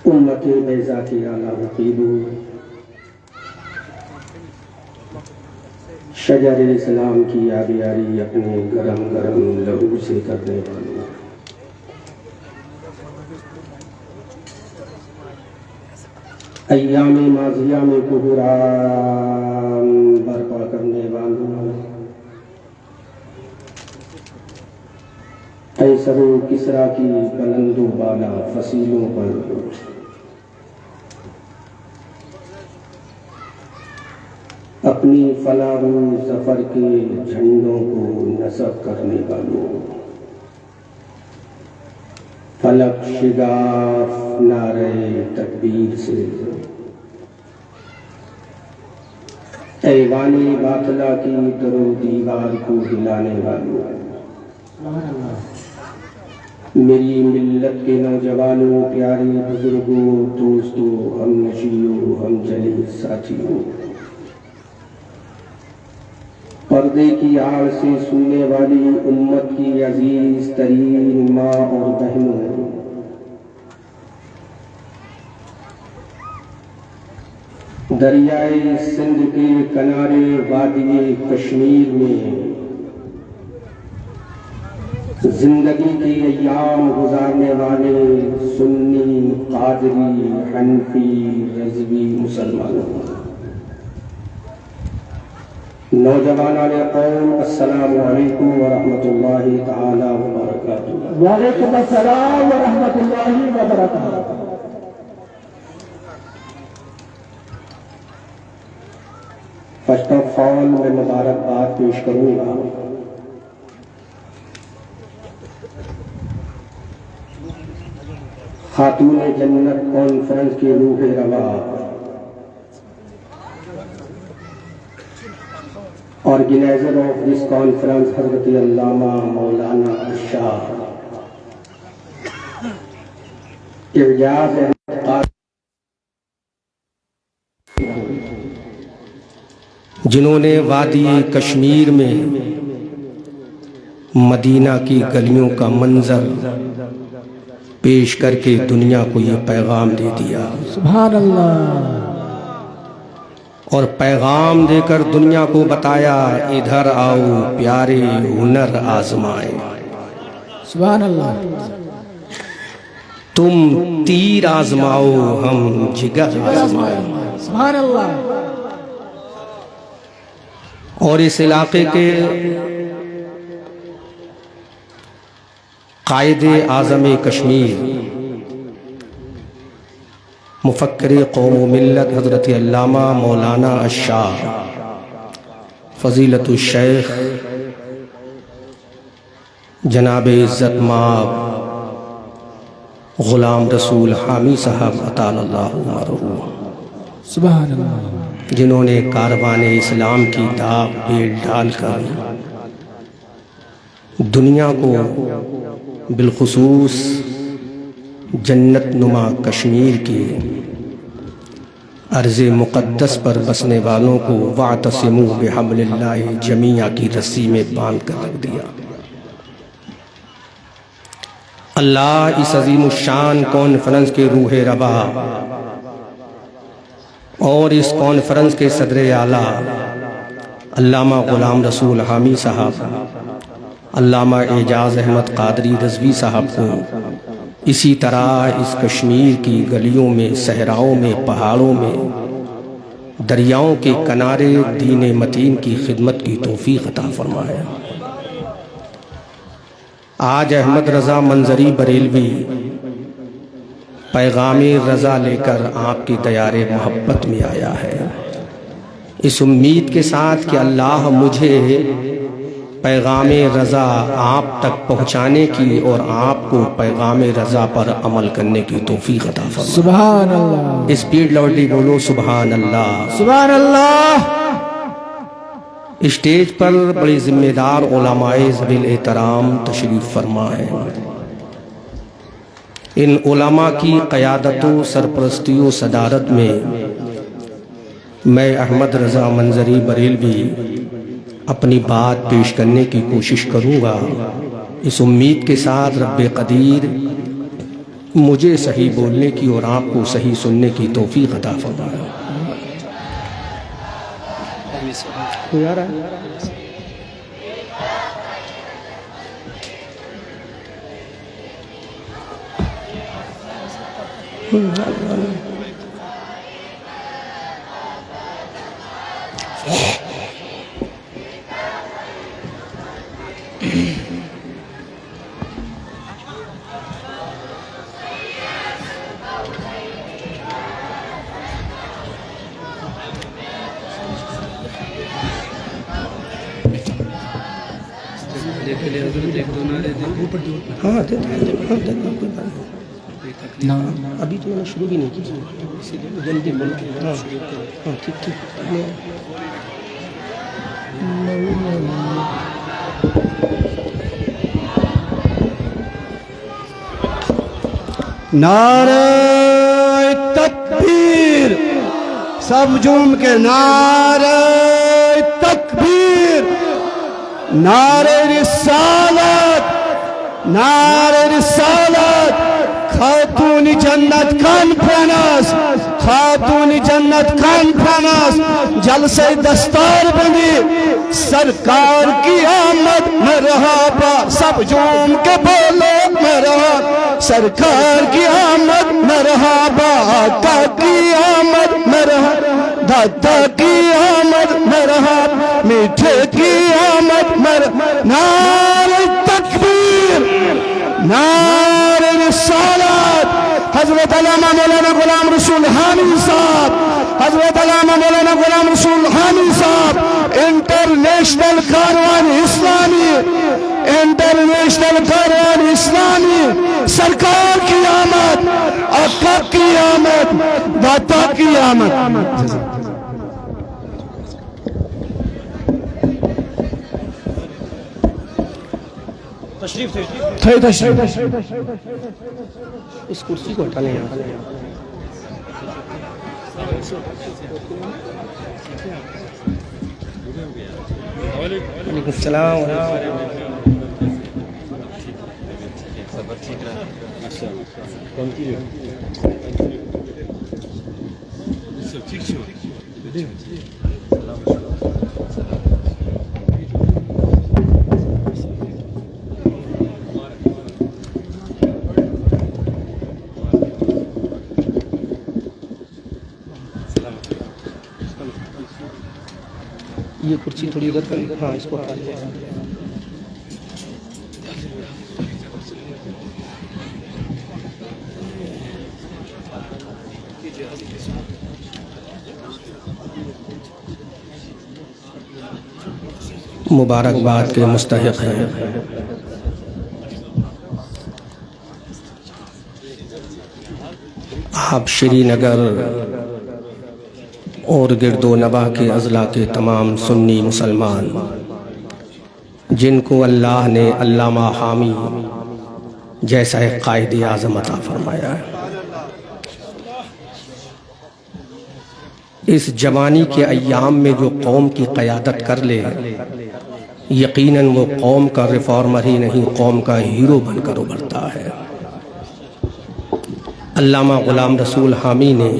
امت بیضات اعلیٰ رقیب شجر اسلام کی آبیاری اپنے گرم گرم لہو سے کرنے والوں، ایام ماضیہ میں کحران برپا کرنے والوں، قیصر و کسریٰ کی بلند و بالا فصیلوں پر اپنی فلاح و ظفر کے جھنڈوں کو نصب کرنے والوں، فلک شگاف نعرہ تکبیر سے ایوان باطلہ کی در و دیوار کو ہلانے والوں، میری ملت کے نوجوانوں، پیارے بزرگوں، دوستوں، ہم نشیوں، ہم جلی ساتھیوں، پردے کی آڑ سے سننے والی امت کی عزیز ترین ماں اور بہنوں، دریائے سندھ کے کنارے وادی کشمیر میں زندگی کی ایام گزارنے والے سنی، قادری، حنفی، رضوی مسلمانوں، نوجوانان قوم، السلام علیکم ورحمۃ اللہ تعالی وبرکاتہ۔ وعلیکم السلام ورحمۃ اللہ وبرکاتہ۔ فرسٹ آف آل میں مبارکباد پیش کروں گا خاتون جنت کانفرنس کے روح رواں، آرگنائزر آف دس کانفرنس حضرت علامہ مولانا الشاہ اعجاز احمد قادری، جنہوں نے وادی کشمیر میں مدینہ کی گلیوں کا منظر پیش کر کے دنیا کو یہ پیغام دے دیا، سبحان اللہ، اور پیغام دے کر دنیا کو بتایا، ادھر آؤ پیارے ہنر آزمائیں، سبحان اللہ، تم تیر آزماؤ ہم جگر آزمائیں۔ سبحان اللہ۔ اور اس علاقے کے قائد اعظم کشمیر، مفکر قوم و ملت حضرت علامہ مولانا الشاہ فضیلت الشیخ جناب عزت مآب غلام رسول حامی صاحب اطال اللہ عمرہ، سبحان اللہ، جنہوں نے کاروان اسلام کی داغ پیل ڈال کر دنیا کو بالخصوص جنت نما کشمیر کے ارض مقدس پر بسنے والوں کو وَاعْتَصِمُوا بِحَبْلِ اللَّهِ جَمِيعًا کی رسی میں باندھ کر رکھ دیا۔ اللہ اس عظیم الشان کانفرنس کے روح رواں اور اس کانفرنس کے صدر اعلیٰ علامہ غلام رسول حامی صاحب، علامہ اعجاز احمد قادری رضوی صاحب کو اسی طرح اس کشمیر کی گلیوں میں، صحراؤں میں، پہاڑوں میں، دریاؤں کے کنارے دین متین کی خدمت کی توفیق عطا فرمائے۔ آج احمد رضا منظری بریلوی پیغام رضا لے کر آپ کی دیار محبت میں آیا ہے، اس امید کے ساتھ کہ اللہ مجھے پیغام رضا آپ تک پہنچانے کی اور آپ کو پیغام رضا پر عمل کرنے کی توفیق عطا فرمائے۔ سبحان اللہ، اسپیڈ لاؤڈلی بولو سبحان اللہ، سبحان اللہ۔ اسٹیج پر بڑی ذمہ دار علماء ذوی احترام تشریف فرما ہے۔ ان علماء کی قیادت و سرپرستی و صدارت میں میں احمد رضا منظری بریلوی اپنی بات پیش کرنے کی کوشش کروں گا، اس امید کے ساتھ رب قدیر مجھے صحیح بولنے کی اور آپ کو صحیح سننے کی توفیق عطا فرمائے۔ کوئی آ رہا ہے؟ ہاں ابھی تو میں نے شروع بھی نہیں کی، جلدی ہاں ہاں ٹھیک ٹھیک۔ نعرہ تکبیر، سب جم کے نعرہ تکبیر، نعرہ رسالت، نعرہ رسالت، خاتون جنت کانفرنس، خاتون جنت کانفرنس، جلسہ دستار بندی، سرکار کی آمد مرحبا، سب جم کے بولو مرحبا، سرکار کی آمد مرحبا، آقا کی آمد مرحبا، دادا کی آمد مرحبا، میٹھے کی آمد مرحبا، نعرہ تکبیر، نعرہ رسالت، حضرت علامہ مولانا غلام رسول حامی صاحب، حضرت علامہ مولانا غلام رسول حامی صاحب، انٹرنیشنل کاروان اسلامی، انٹرنیشنل کاروان اسلامی، سرکار کی آمد، آقا کی آمد، داتا کی آمد۔ تشریف اس کرسی کو ہٹا لیں یہاں۔ وعلیکم السلام یہ کرسی تھوڑی ادھر کر، ہاں اس کو ہٹا لیں۔ مبارکباد کے مستحق ہیں آپ شری نگر اور گرد و نواح کے اضلاع کے تمام سنی مسلمان جن کو اللہ نے علامہ حامی جیسا ایک قائد اعظم عطا فرمایا ہے۔ اس جوانی کے ایام میں جو قوم کی قیادت کر لے، یقیناً وہ قوم کا ریفارمر ہی نہیں، قوم کا ہیرو بن کر ابھرتا ہے۔ علامہ غلام رسول حامی نے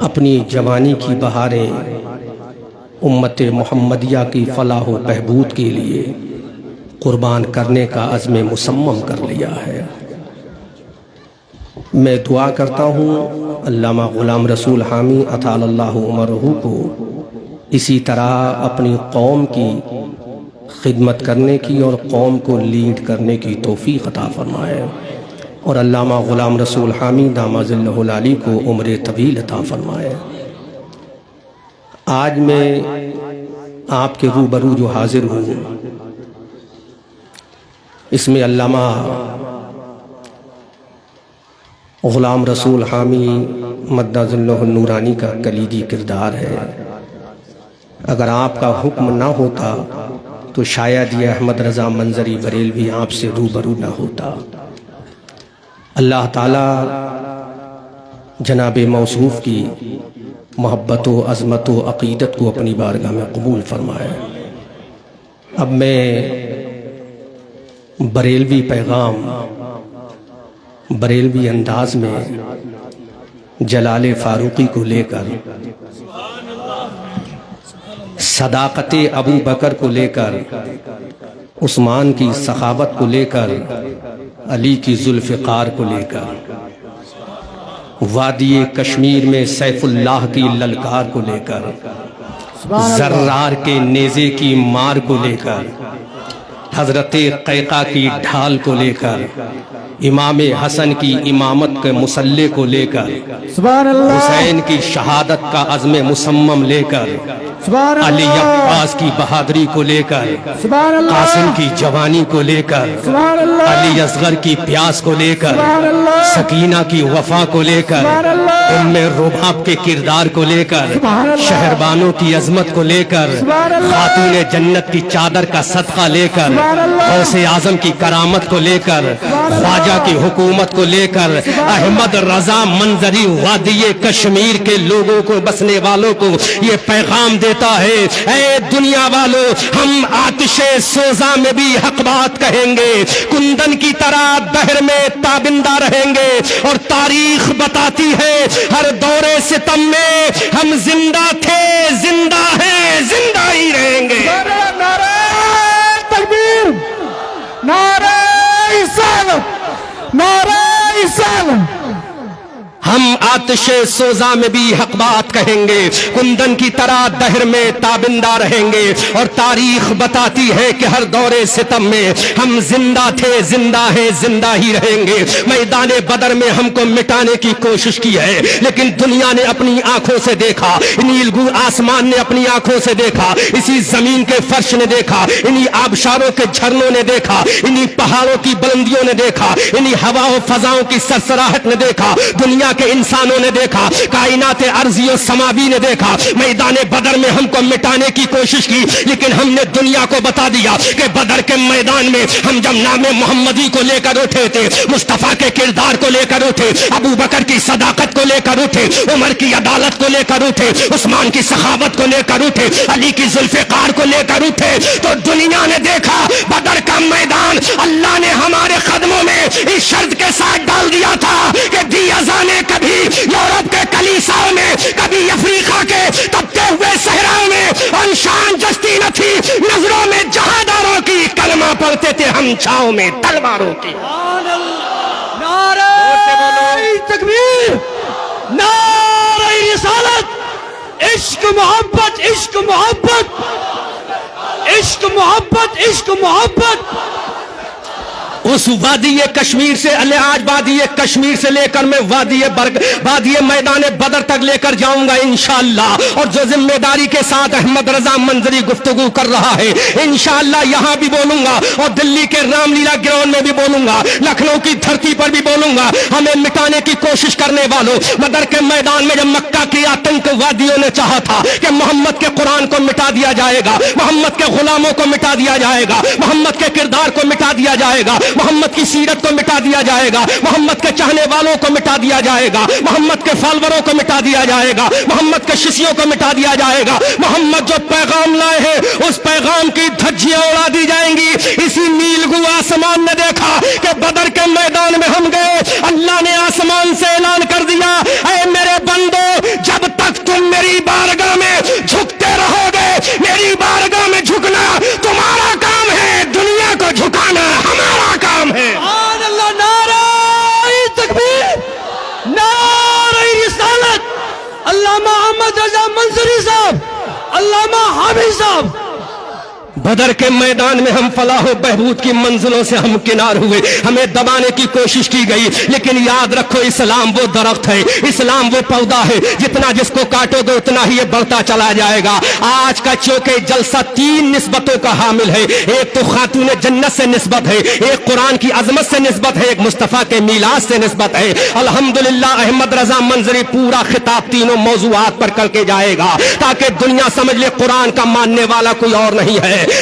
اپنی جوانی کی بہاریں امت محمدیہ کی فلاح و بہبود کے لیے قربان کرنے کا عزم مصمم کر لیا ہے۔ میں دعا کرتا ہوں علامہ غلام رسول حامی اطال اللہ عمرہ کو اسی طرح اپنی قوم کی خدمت کرنے کی اور قوم کو لیڈ کرنے کی توفیق عطا فرمائے، اور علامہ غلام رسول حامی دامہ ظلہ العالی کو عمر طویل عطا فرمائے۔ آج میں آپ کے روبرو جو حاضر ہوں، اس میں علامہ غلام رسول حامی مدہ ظلہ النورانی کا کلیدی کردار ہے۔ اگر آپ کا حکم نہ ہوتا تو شاید یہ احمد رضا منظری بریلوی آپ سے روبرو نہ ہوتا۔ اللہ تعالیٰ جناب موصوف کی محبت و عظمت و عقیدت کو اپنی بارگاہ میں قبول فرمائے۔ اب میں بریلوی پیغام بریلوی انداز میں جلال فاروقی کو لے کر، صداقت ابو بکر کو لے کر، عثمان کی سخاوت کو لے کر، علی کی ذوالفقار کو لے کر، وادی کشمیر میں سیف اللہ کی للکار کو لے کر، زرار کے نیزے کی مار کو لے کر، حضرت قیقہ کی ڈھال کو لے کر، امام حسن کی امامت کے مسلح کو لے کر، سبحان اللہ، حسین کی شہادت کا عزم مصمم لے کر، سبحان علی اللہ، عباس کی بہادری کو لے کر، سبحان اللہ، قاسم کی جوانی کو لے کر، سبحان اللہ، علی اصغر کی پیاس کو لے کر، سبحان اللہ، سکینہ کی وفا کو لے کر، سبحان اللہ، ام رباب کے کردار کو لے کر، سبحان اللہ، شہربانوں کی عظمت کو لے کر، سبحان اللہ، خاتون جنت کی چادر کا صدقہ لے کر، سبحان اللہ، غوث اعظم کی کرامت کو لے کر، خواجہ کی حکومت کو لے کر، احمد رضا منظری وادی کشمیر کے لوگوں کو، بسنے والوں کو یہ پیغام دیتا ہے، اے دنیا والوں، ہم آتش سوزا میں بھی حق بات کہیں گے، کندن کی طرح دہر میں تابندہ رہیں گے، اور تاریخ بتاتی ہے ہر دور ستم میں ہم زندہ تھے، زندہ ہیں، زندہ ہی رہیں گے۔ نعرہ تکبیر، نعرہ رسالت، نعرہ رسالت۔ ہم آتش سوزا میں بھی حق بات کہیں گے، کندن کی طرح دہر میں تابندہ رہیں گے، اور تاریخ بتاتی ہے کہ ہر دور ستم میں ہم زندہ تھے، زندہ ہیں، زندہ ہی رہیں گے۔ میدان بدر میں ہم کو مٹانے کی کوشش کی ہے، لیکن دنیا نے اپنی آنکھوں سے دیکھا، نیلگو آسمان نے اپنی آنکھوں سے دیکھا، اسی زمین کے فرش نے دیکھا، انہی آبشاروں کے جھرنوں نے دیکھا، انہی پہاڑوں کی بلندیوں نے دیکھا، انہی ہوا و فضاؤں کی سرسراہٹ نے دیکھا، دنیا کے انسانوں نے دیکھا، کائنات ارضی و سماوی نے دیکھا۔ میدان بدر میں ہم کو مٹانے کی کوشش کی، لیکن ہم نے دنیا کو بتا دیا کہ بدر کے میدان میں ہم جب نام محمدی کو لے کر اٹھے تھے، مصطفیٰ کے کردار کو لے کر اٹھے، ابو بکر کی صداقت کو لے کر اٹھے، عمر کی عدالت کو لے کر اٹھے، عثمان کی سخاوت کو لے کر اٹھے، علی کی ذوالفقار کو لے کر اٹھے، تو دنیا نے دیکھا بدر کا میدان اللہ نے ہمارے قدموں میں اس شرط کے ساتھ ڈال دیا تھا کہ دی اذانے کبھی یورپ کے کلیساؤں میں، کبھی افریقہ کے تپتے ہوئے صحراؤں میں انشان جستی نہ تھی، نظروں میں جہاداروں کی، کلمہ پڑھتے تھے ہم چھاؤں میں تلواروں کی۔ نعرہ تکبیر، نعرہ رسالت، عشق محبت، عشق محبت، عشق محبت، عشق محبت۔ اس وادی کشمیر سے آج وادی کشمیر سے لے کر میں وادی میدان بدر تک لے کر جاؤں گا انشاءاللہ، اور جو ذمہ داری کے ساتھ احمد رضا منظری گفتگو کر رہا ہے انشاءاللہ یہاں بھی بولوں گا، اور دلی کے رام لیلا گراؤنڈ میں بھی بولوں گا، لکھنؤ کی دھرتی پر بھی بولوں گا۔ ہمیں مٹانے کی کوشش کرنے والوں، بدر کے میدان میں جب مکہ کی آتنک وادیوں نے چاہا تھا کہ محمد کے قرآن کو مٹا دیا جائے گا، محمد کے غلاموں کو مٹا دیا جائے گا، محمد کے کردار کو مٹا دیا جائے گا، محمد کی سیرت کو مٹا دیا جائے گا، محمد کے چاہنے والوں کو مٹا دیا جائے گا، محمد کے فالوروں کو مٹا دیا جائے گا، محمد کے ششیوں کو مٹا دیا جائے گا، محمد جو پیغام لائے ہیں اس پیغام کی دھجیاں اڑا دی جائیں گی۔ اسی نیلگو آسمان نے دیکھا کہ بدر کے میدان میں ہم گئے، اللہ نے آسمان سے اعلان کر دیا، اے میرے بندو جب تک تم میری بارگاہ میں جھکتے رہو گے، میری بارگاہ میں جھکنا تمہارا کام ہے، دنیا کو جھکانا ہمارا کام ہے۔ سبحان اللہ، نعرہ تکبیر، نعرہ رسالت، علامہ احمد رضا منظری صاحب، علامہ حافظ صاحب۔ بدر کے میدان میں ہم فلاح و بہبود کی منزلوں سے ہم کنار ہوئے، ہمیں دبانے کی کوشش کی گئی، لیکن یاد رکھو اسلام وہ درخت ہے، اسلام وہ پودا ہے، جتنا جس کو کاٹو گے اتنا ہی یہ بڑھتا چلا جائے گا۔ آج کا چونکہ جلسہ 3 نسبتوں کا حامل ہے، ایک تو خاتون جنت سے نسبت ہے، ایک قرآن کی عظمت سے نسبت ہے، ایک مصطفیٰ کے میلاد سے نسبت ہے۔ الحمدللہ احمد رضا منظری پورا خطاب تینوں موضوعات پر کر کے جائے گا، تاکہ دنیا سمجھ لے قرآن کا ماننے والا کوئی اور نہیں ہے،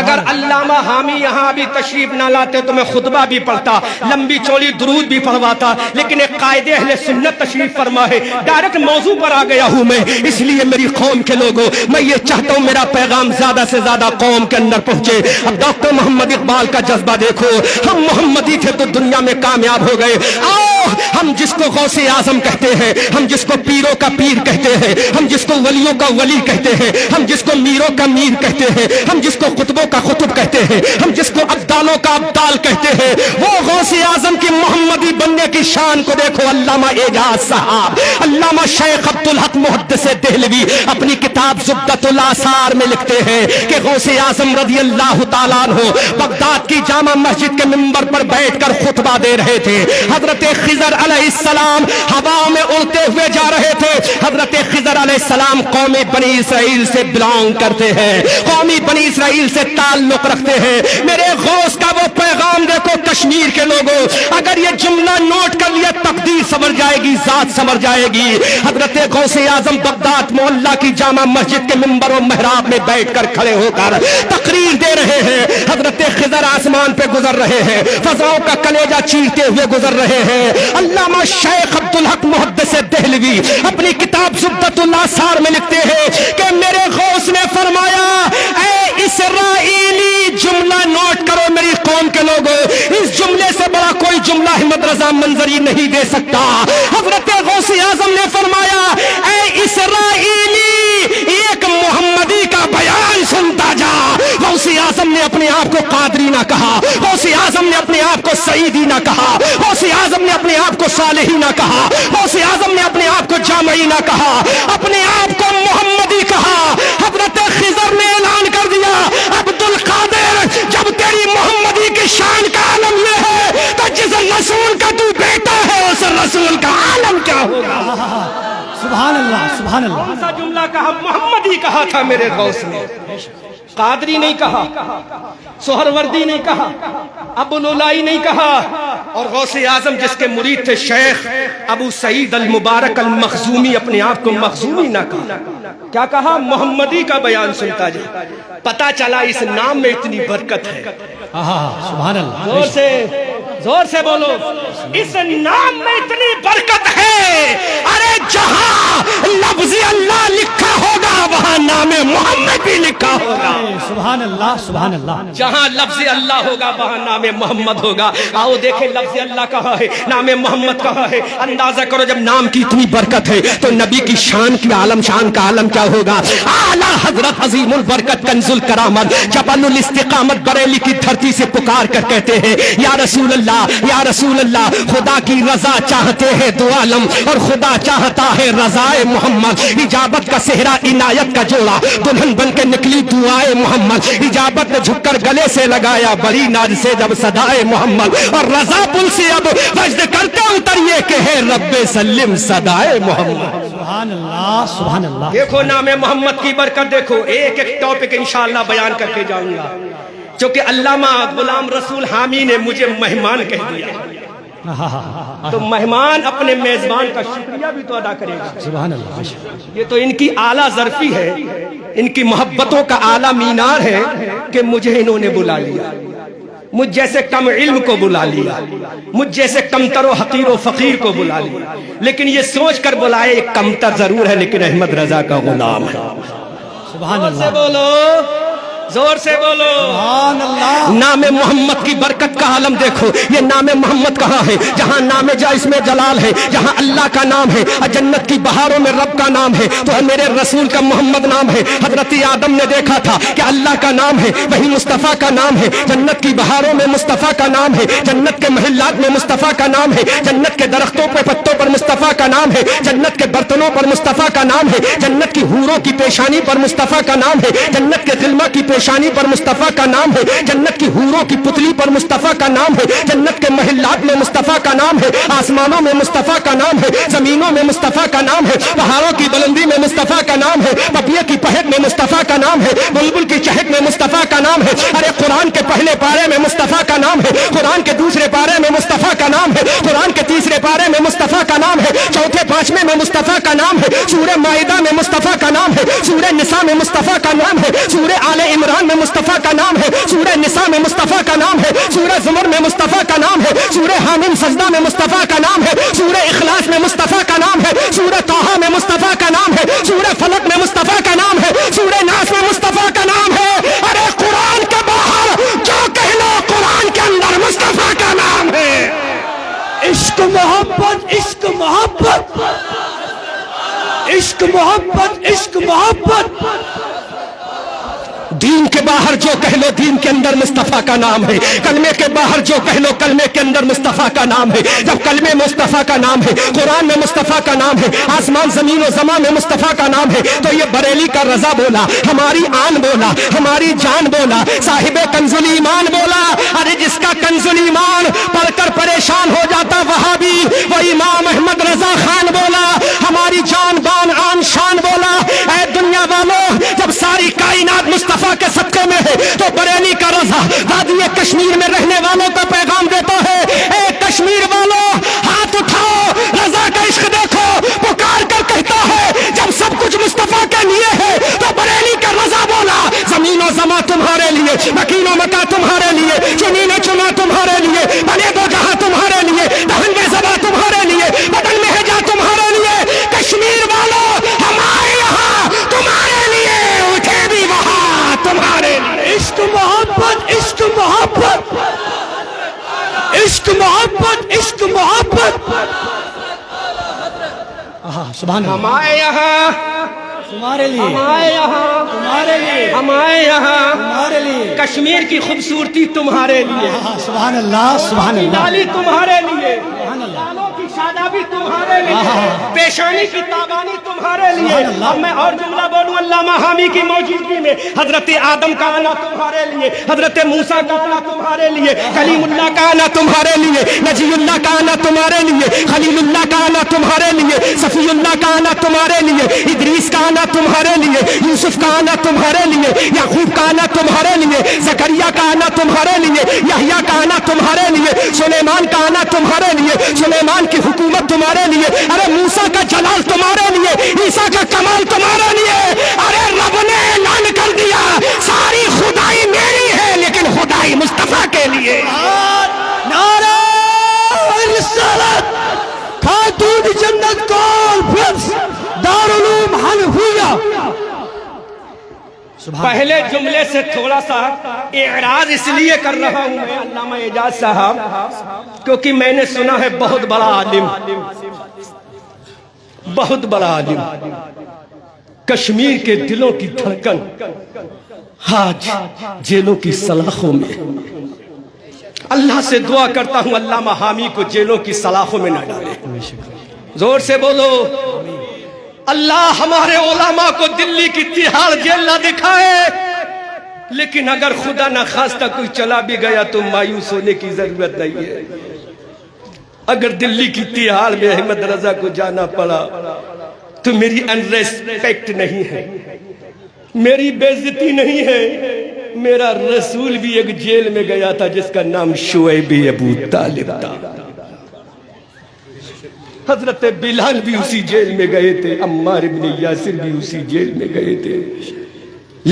اگر علامہ حامی یہاں بھی تشریف نہ لاتے تو میں خطبہ بھی پڑھتا، لمبی چوڑی درود بھی پڑھواتا، لیکن ایک قائد اہل سنت تشریف فرما ہے، ڈائریکٹ موضوع پر آ گیا ہوں میں، اس لیے میری قوم کے لوگوں میں یہ چاہتا ہوں میرا پیغام زیادہ سے زیادہ قوم کے اندر پہنچے۔ اب ڈاکٹر محمد اقبال کا جذبہ دیکھو، ہم محمدی تھے تو دنیا میں کامیاب ہو گئے، آؤ ہم جس کو غوث اعظم کہتے ہیں، ہم جس کو پیروں کا پیر کہتے ہیں، ہم جس کو ولیوں کا ولی کہتے ہیں، ہم جس کو میروں کا میر کہتے ہیں، ہم جس کو قطبوں کا قطب کہتے ہیں، ہم جس کو ابدالوں کا ابدال کہتے ہیں، وہ غوث اعظم کی محمدی بننے کی شان کو دیکھو۔ علامہ اعجاز صاحب، علامہ شیخ عبدالحق محدث دہلوی اپنی کتاب زبدۃ الاثار میں لکھتے ہیں کہ غوث اعظم رضی اللہ تعالیٰ عنہ بغداد کی جامع مسجد کے منبر پر بیٹھ کر خطبہ دے رہے تھے، حضرت خضر علیہ السلام ہواؤں میں اڑتے ہوئے جا رہے تھے۔ حضرت خضر علیہ السلام قوم بنی اسرائیل سے بلانگ کرتے ہیں، قومی بنی اسرائیل سے تعلق رکھتے ہیں۔ میرے غوث کا وہ پیغام دیکھو کشمیر کے لوگوں، اگر یہ جملہ نوٹ کر لیا تقدیر سمجھ جائے گی، ذات سمجھ جائے گی۔ حضرت غوث اعظم بغداد محلہ کی جامع مسجد کے منبر و محراب میں بیٹھ کر کھڑے ہو کر تقریر دے رہے ہیں۔ حضرت خضر آسمان پہ گزر رہے ہیں، فضاؤں کا کلیجہ چیرتے ہوئے گزر رہے ہیں۔ علامہ شیخ عبدالحق محدث دہلوی اپنی کتاب زبدۃ الاثار میں لکھتے ہیں کہ میرے غوث نے فرمایا، اے اسرائیلی جملہ نوٹ کرو میری قوم کے لوگوں، اس جملے سے بڑا کوئی جملہ احمد رضا منظری نہیں دے سکتا۔ حضرت غوث اعظم نے فرمایا، اے اسرائیلی ایک محمدی کا بیان سنتا جا۔ غوث اعظم نے اپنے آپ کو قادری نہ کہا، غوث اعظم نے اپنے آپ کو سعیدی نہ کہا، غوث اعظم نے اپنے آپ کو صالحی نہ کہا، غوث اعظم نے اپنے آپ کو جامعی نہ کہا، اپنے آپ کو محمدی کہا۔ حضرت خضر نے اعلان کر دیا، عبد القادر جب تیری محمدی کی شان کا عالم یہ ہے تو جس رسول کا تو بیٹا ہے اس رسول کا عالم کیا ہوگا۔ سبحان اللہ، سبحان اللہ۔ کون سا جملہ کہا؟ محمدی کہا تھا میرے غوث نے، قادری نہیں کہا، سہروردی نہیں کہا، ابو العلائی نہیں کہا۔ اور غوث اعظم جس کے مرید تھے شیخ ابو سعید المبارک المخزومی، اپنے آپ کو مخزومی نہ کہا، کیا کہا؟ محمدی کا بیان سنتا جا۔ پتا چلا اس نام میں اتنی برکت ہے۔ سبحان اللہ، زور سے بولو، اس نام میں اتنی برکت ہے۔ ارے جہاں لفظ اللہ لکھا ہوگا وہاں نام محمد بھی لکھا ہوگا۔ سبحان اللہ، سبحان اللہ۔ جہاں لفظ اللہ ہوگا وہاں نام محمد ہوگا۔ آؤ دیکھیں لفظ اللہ کہاں ہے، نام محمد کہاں ہے۔ اندازہ کرو جب نام کی اتنی برکت ہے تو نبی کی شان کی عالم، شان کا عالم کیا ہوگا۔ اعلیٰ حضرت عظیم البرکت کنز الکرامت جبل الاستقامت بریلی کی دھرتی سے پکار کر کہتے ہیں، یا رسول اللہ، یا رسول اللہ، خدا کی رضا چاہتے ہیں دو عالم اور خدا چاہتا ہے رضائے محمد۔ اجابت کا صحرا عنایت کا جوڑا، دلہن بن کے نکلی دعائے محمد۔ اجابت نے جھک کر گلے سے لگایا بڑی ناز سے جب صدائے محمد، اور رضا پل سے اب وجد کرتے اتریے کہ ہے رب سلم صدائے محمد۔ سبحان اللہ، سبحان اللہ۔ دیکھو نام محمد کی برکت دیکھو۔ ایک ایک ٹاپک انشاءاللہ بیان کر کے جاؤں گا، چونکہ علامہ غلام رسول حامی نے مجھے مہمان کہہ دیا، تو مہمان اپنے میزبان کا شکریہ بھی تو ادا کرے گا۔ سبحان اللہ۔ یہ تو ان کی اعلیٰ ظرفی ہے، ان کی محبتوں کا اعلیٰ مینار ہے کہ مجھے انہوں نے بلا لیا، مجھ جیسے کم علم کو بلا لیا، مجھ جیسے کمتر و حقیر و فقیر کو بلا لیا، لیکن یہ سوچ کر بلائے ایک کمتر ضرور ہے لیکن احمد رضا کا غلام ہے۔ سبحان زور سے اللہ، بولو، زور سے بولو۔ سبحان اللہ۔ نام محمد کی برکت کا عالم دیکھو، یہ نام محمد کہاں ہے؟ جہاں نام اس میں جلال ہے، جہاں اللہ کا نام ہے، جنت کی بہاروں میں رب کا نام ہے، تو میرے رسول کا محمد نام ہے۔ حضرت آدم نے دیکھا تھا کہ اللہ کا نام ہے، وہی مصطفیٰ کا نام ہے۔ جنت کی بہاروں میں مصطفیٰ کا نام ہے، جنت کے محلات میں مصطفیٰ کا نام ہے، جنت کے درختوں پہ پتوں پر مصطفیٰ کا نام ہے، جنت کے برتنوں پر مصطفیٰ کا نام ہے، جنت کی حوروں کی پیشانی پر مصطفیٰ کا نام ہے، جنت کے غلمہ کی پیشانی پر مصطفیٰ کا نام ہے، جنت کی حوروں کی پتلی پر مصطفیٰ کا نام ہے، جنت کے محلات میں مصطفیٰ کا نام ہے، آسمانوں میں مصطفیٰ کا نام ہے، زمینوں میں مصطفیٰ کا نام ہے، پہاڑوں کی بلندی میں مصطفیٰ کا نام ہے، پپیے کی پہک میں مصطفیٰ کا نام ہے، بلبل کی چہک میں مصطفیٰ کا نام ہے۔ ارے قرآن کے پہلے پارے میں مصطفیٰ کا نام ہے، قرآن کے دوسرے پارے میں مصطفیٰ کا نام ہے، قرآن کے تیسرے پارے میں مصطفیٰ کا نام ہے، چوتھے پانچویں میں مصطفیٰ کا نام ہے، سورہ مائدہ میں مصطفیٰ کا نام ہے، سورہ نساء میں مصطفیٰ کا نام ہے، سورہ آل عمران میں مصطفیٰ کا نام ہے، سورہ نساء میں مصطفیٰ کا نام ہے، سورہ زمر میں مصطفیٰ کا نام ہے، سورہ حامیم سجدہ میں مصطفیٰ کا نام ہے، سورہ اخلاص میں مصطفیٰ کا نام ہے، سورہ طٰہٰ میں مصطفیٰ کا نام ہے، سورہ فلق میں مصطفیٰ کا نام ہے، سورہ ناس میں مصطفیٰ کا نام ہے۔ ارے قرآن کے باہر جو کہہ لو، قرآن کے اندر مصطفیٰ کا نام ہے۔ عشق محبت، عشق محبت، عشق محبت، عشق محبت۔ دین کے باہر جو کہہ لو، دین کے اندر مصطفیٰ کا نام ہے۔ کلمے کے باہر جو کہہ لو، کلمے کے اندر مصطفیٰ کا نام ہے۔ جب کلمے میں مصطفیٰ کا نام ہے، قرآن میں مصطفیٰ کا نام ہے، آسمان زمین و زمان میں مصطفیٰ کا نام ہے، تو یہ بریلی کا رضا بولا، ہماری آن بولا، ہماری جان بولا، صاحب کنز الایمان بولا۔ ارے جس کا کنز الایمان پڑھ کر پریشان ہو جاتا وہابی، وہ امام احمد رضا خان بولا، ہماری جان بان آن شان بولا۔ اے دنیا والوں، جب ساری کائنات مصطفیٰ کے صدقے میں ہے تو بریلی کا رضا وادی کشمیر میں رہنے والوں کا پیغام دیتا ہے۔ اے کشمیر والوں، ہاتھ اٹھاؤ، رضا کا عشق دیکھو، پکار کر کہتا ہے جب سب کچھ مصطفیٰ کے لیے ہے تو بریلی کا رضا بولا۔ زمین و زمان تمہارے لیے، مکین و مکان تمہارے لیے، چنی نے چنا تمہارے لیے، بنے دو جہاں تمہارے لیے، دہن میں زباں تمہارے لیے، بدن میں ہے جہاں تمہارے لیے۔ کشمیر والوں، ہمارے یہاں تمہارے لیے، اٹھے بھی وہاں تمہارے لیے۔ عشق محبت، عشق محبت، عشق محبت، عشق محبت۔ سبحان اللہ۔ ہمارے یہاں، تمہارے لیے، ہمارے یہاں، تمہارے لیے، ہمارے یہاں تمہارے لیے۔ کشمیر کی خوبصورتی تمہارے لیے، سبحان اللہ، سبحان اللہ، ڈالی تمہارے لیے، سبحان اللہ۔ بالوں کی شادابی تمہارے لیے، پیشانی کی تابانی تمہارے لیے۔ اب میں اور جملہ بولوں علامہ حامی کی موجودگی میں، حضرت آدم کا آنا تمہارے لیے، حضرت موسیٰ کا آنا تمہارے لیے، کلیم اللہ کا آنا تمہارے لیے، نجی اللہ کا آنا تمہارے لیے، خلیل اللہ کا آنا تمہارے لیے، صفی اللہ کا آنا تمہارے لیے، ادریس کا آنا تمہارے لیے، یوسف کا آنا تمہارے لیے، یعقوب کا آنا تمہارے لیے، زکریا کا آنا تمہارے لیے، یحییٰ کا آنا تمہارے لیے، سلیمان کا آنا تمہارے لیے، سلیمان کی حکومت تمہارے لیے، ارے موسیٰ کا جلال تمہارے لیے، عیسیٰ کا کمال تمہارے لیے۔ ارے رب نے اعلان کر دیا ساری خدائی میری ہے لیکن خدائی مصطفیٰ کے لیے۔ نعرہ رسالت، خاتون جنت کانفرنس، دارالعلوم حنفیہ۔ پہلے جملے سے تھوڑا سا اعراض اس لیے کر رہا ہوں میں علامہ اعجاز صاحب، کیونکہ میں نے سنا ہے بہت بڑا عالم، بہت بڑا عالم، کشمیر کے دلوں کی دھڑکن آج جیلوں کی سلاخوں میں۔ اللہ سے دعا کرتا ہوں علامہ حامی کو جیلوں کی سلاخوں میں نہ ڈالے۔ زور سے بولو، اللہ ہمارے علماء کو دلی کی تہاڑ جیل نہ دکھائے، لیکن اگر خدا نہ خواستہ کوئی چلا بھی گیا تو مایوس ہونے کی ضرورت نہیں ہے۔ اگر دلی کی تہاڑ میں احمد رضا کو جانا پڑا تو میری انریسپیکٹ نہیں ہے، میری بے عزتی نہیں ہے۔ میرا رسول بھی ایک جیل میں گیا تھا جس کا نام شعیب ابو طالب تھا، حضرت بلال بھی اسی جیل میں گئے تھے، عمار ابن یاسر بھی اسی جیل میں گئے تھے،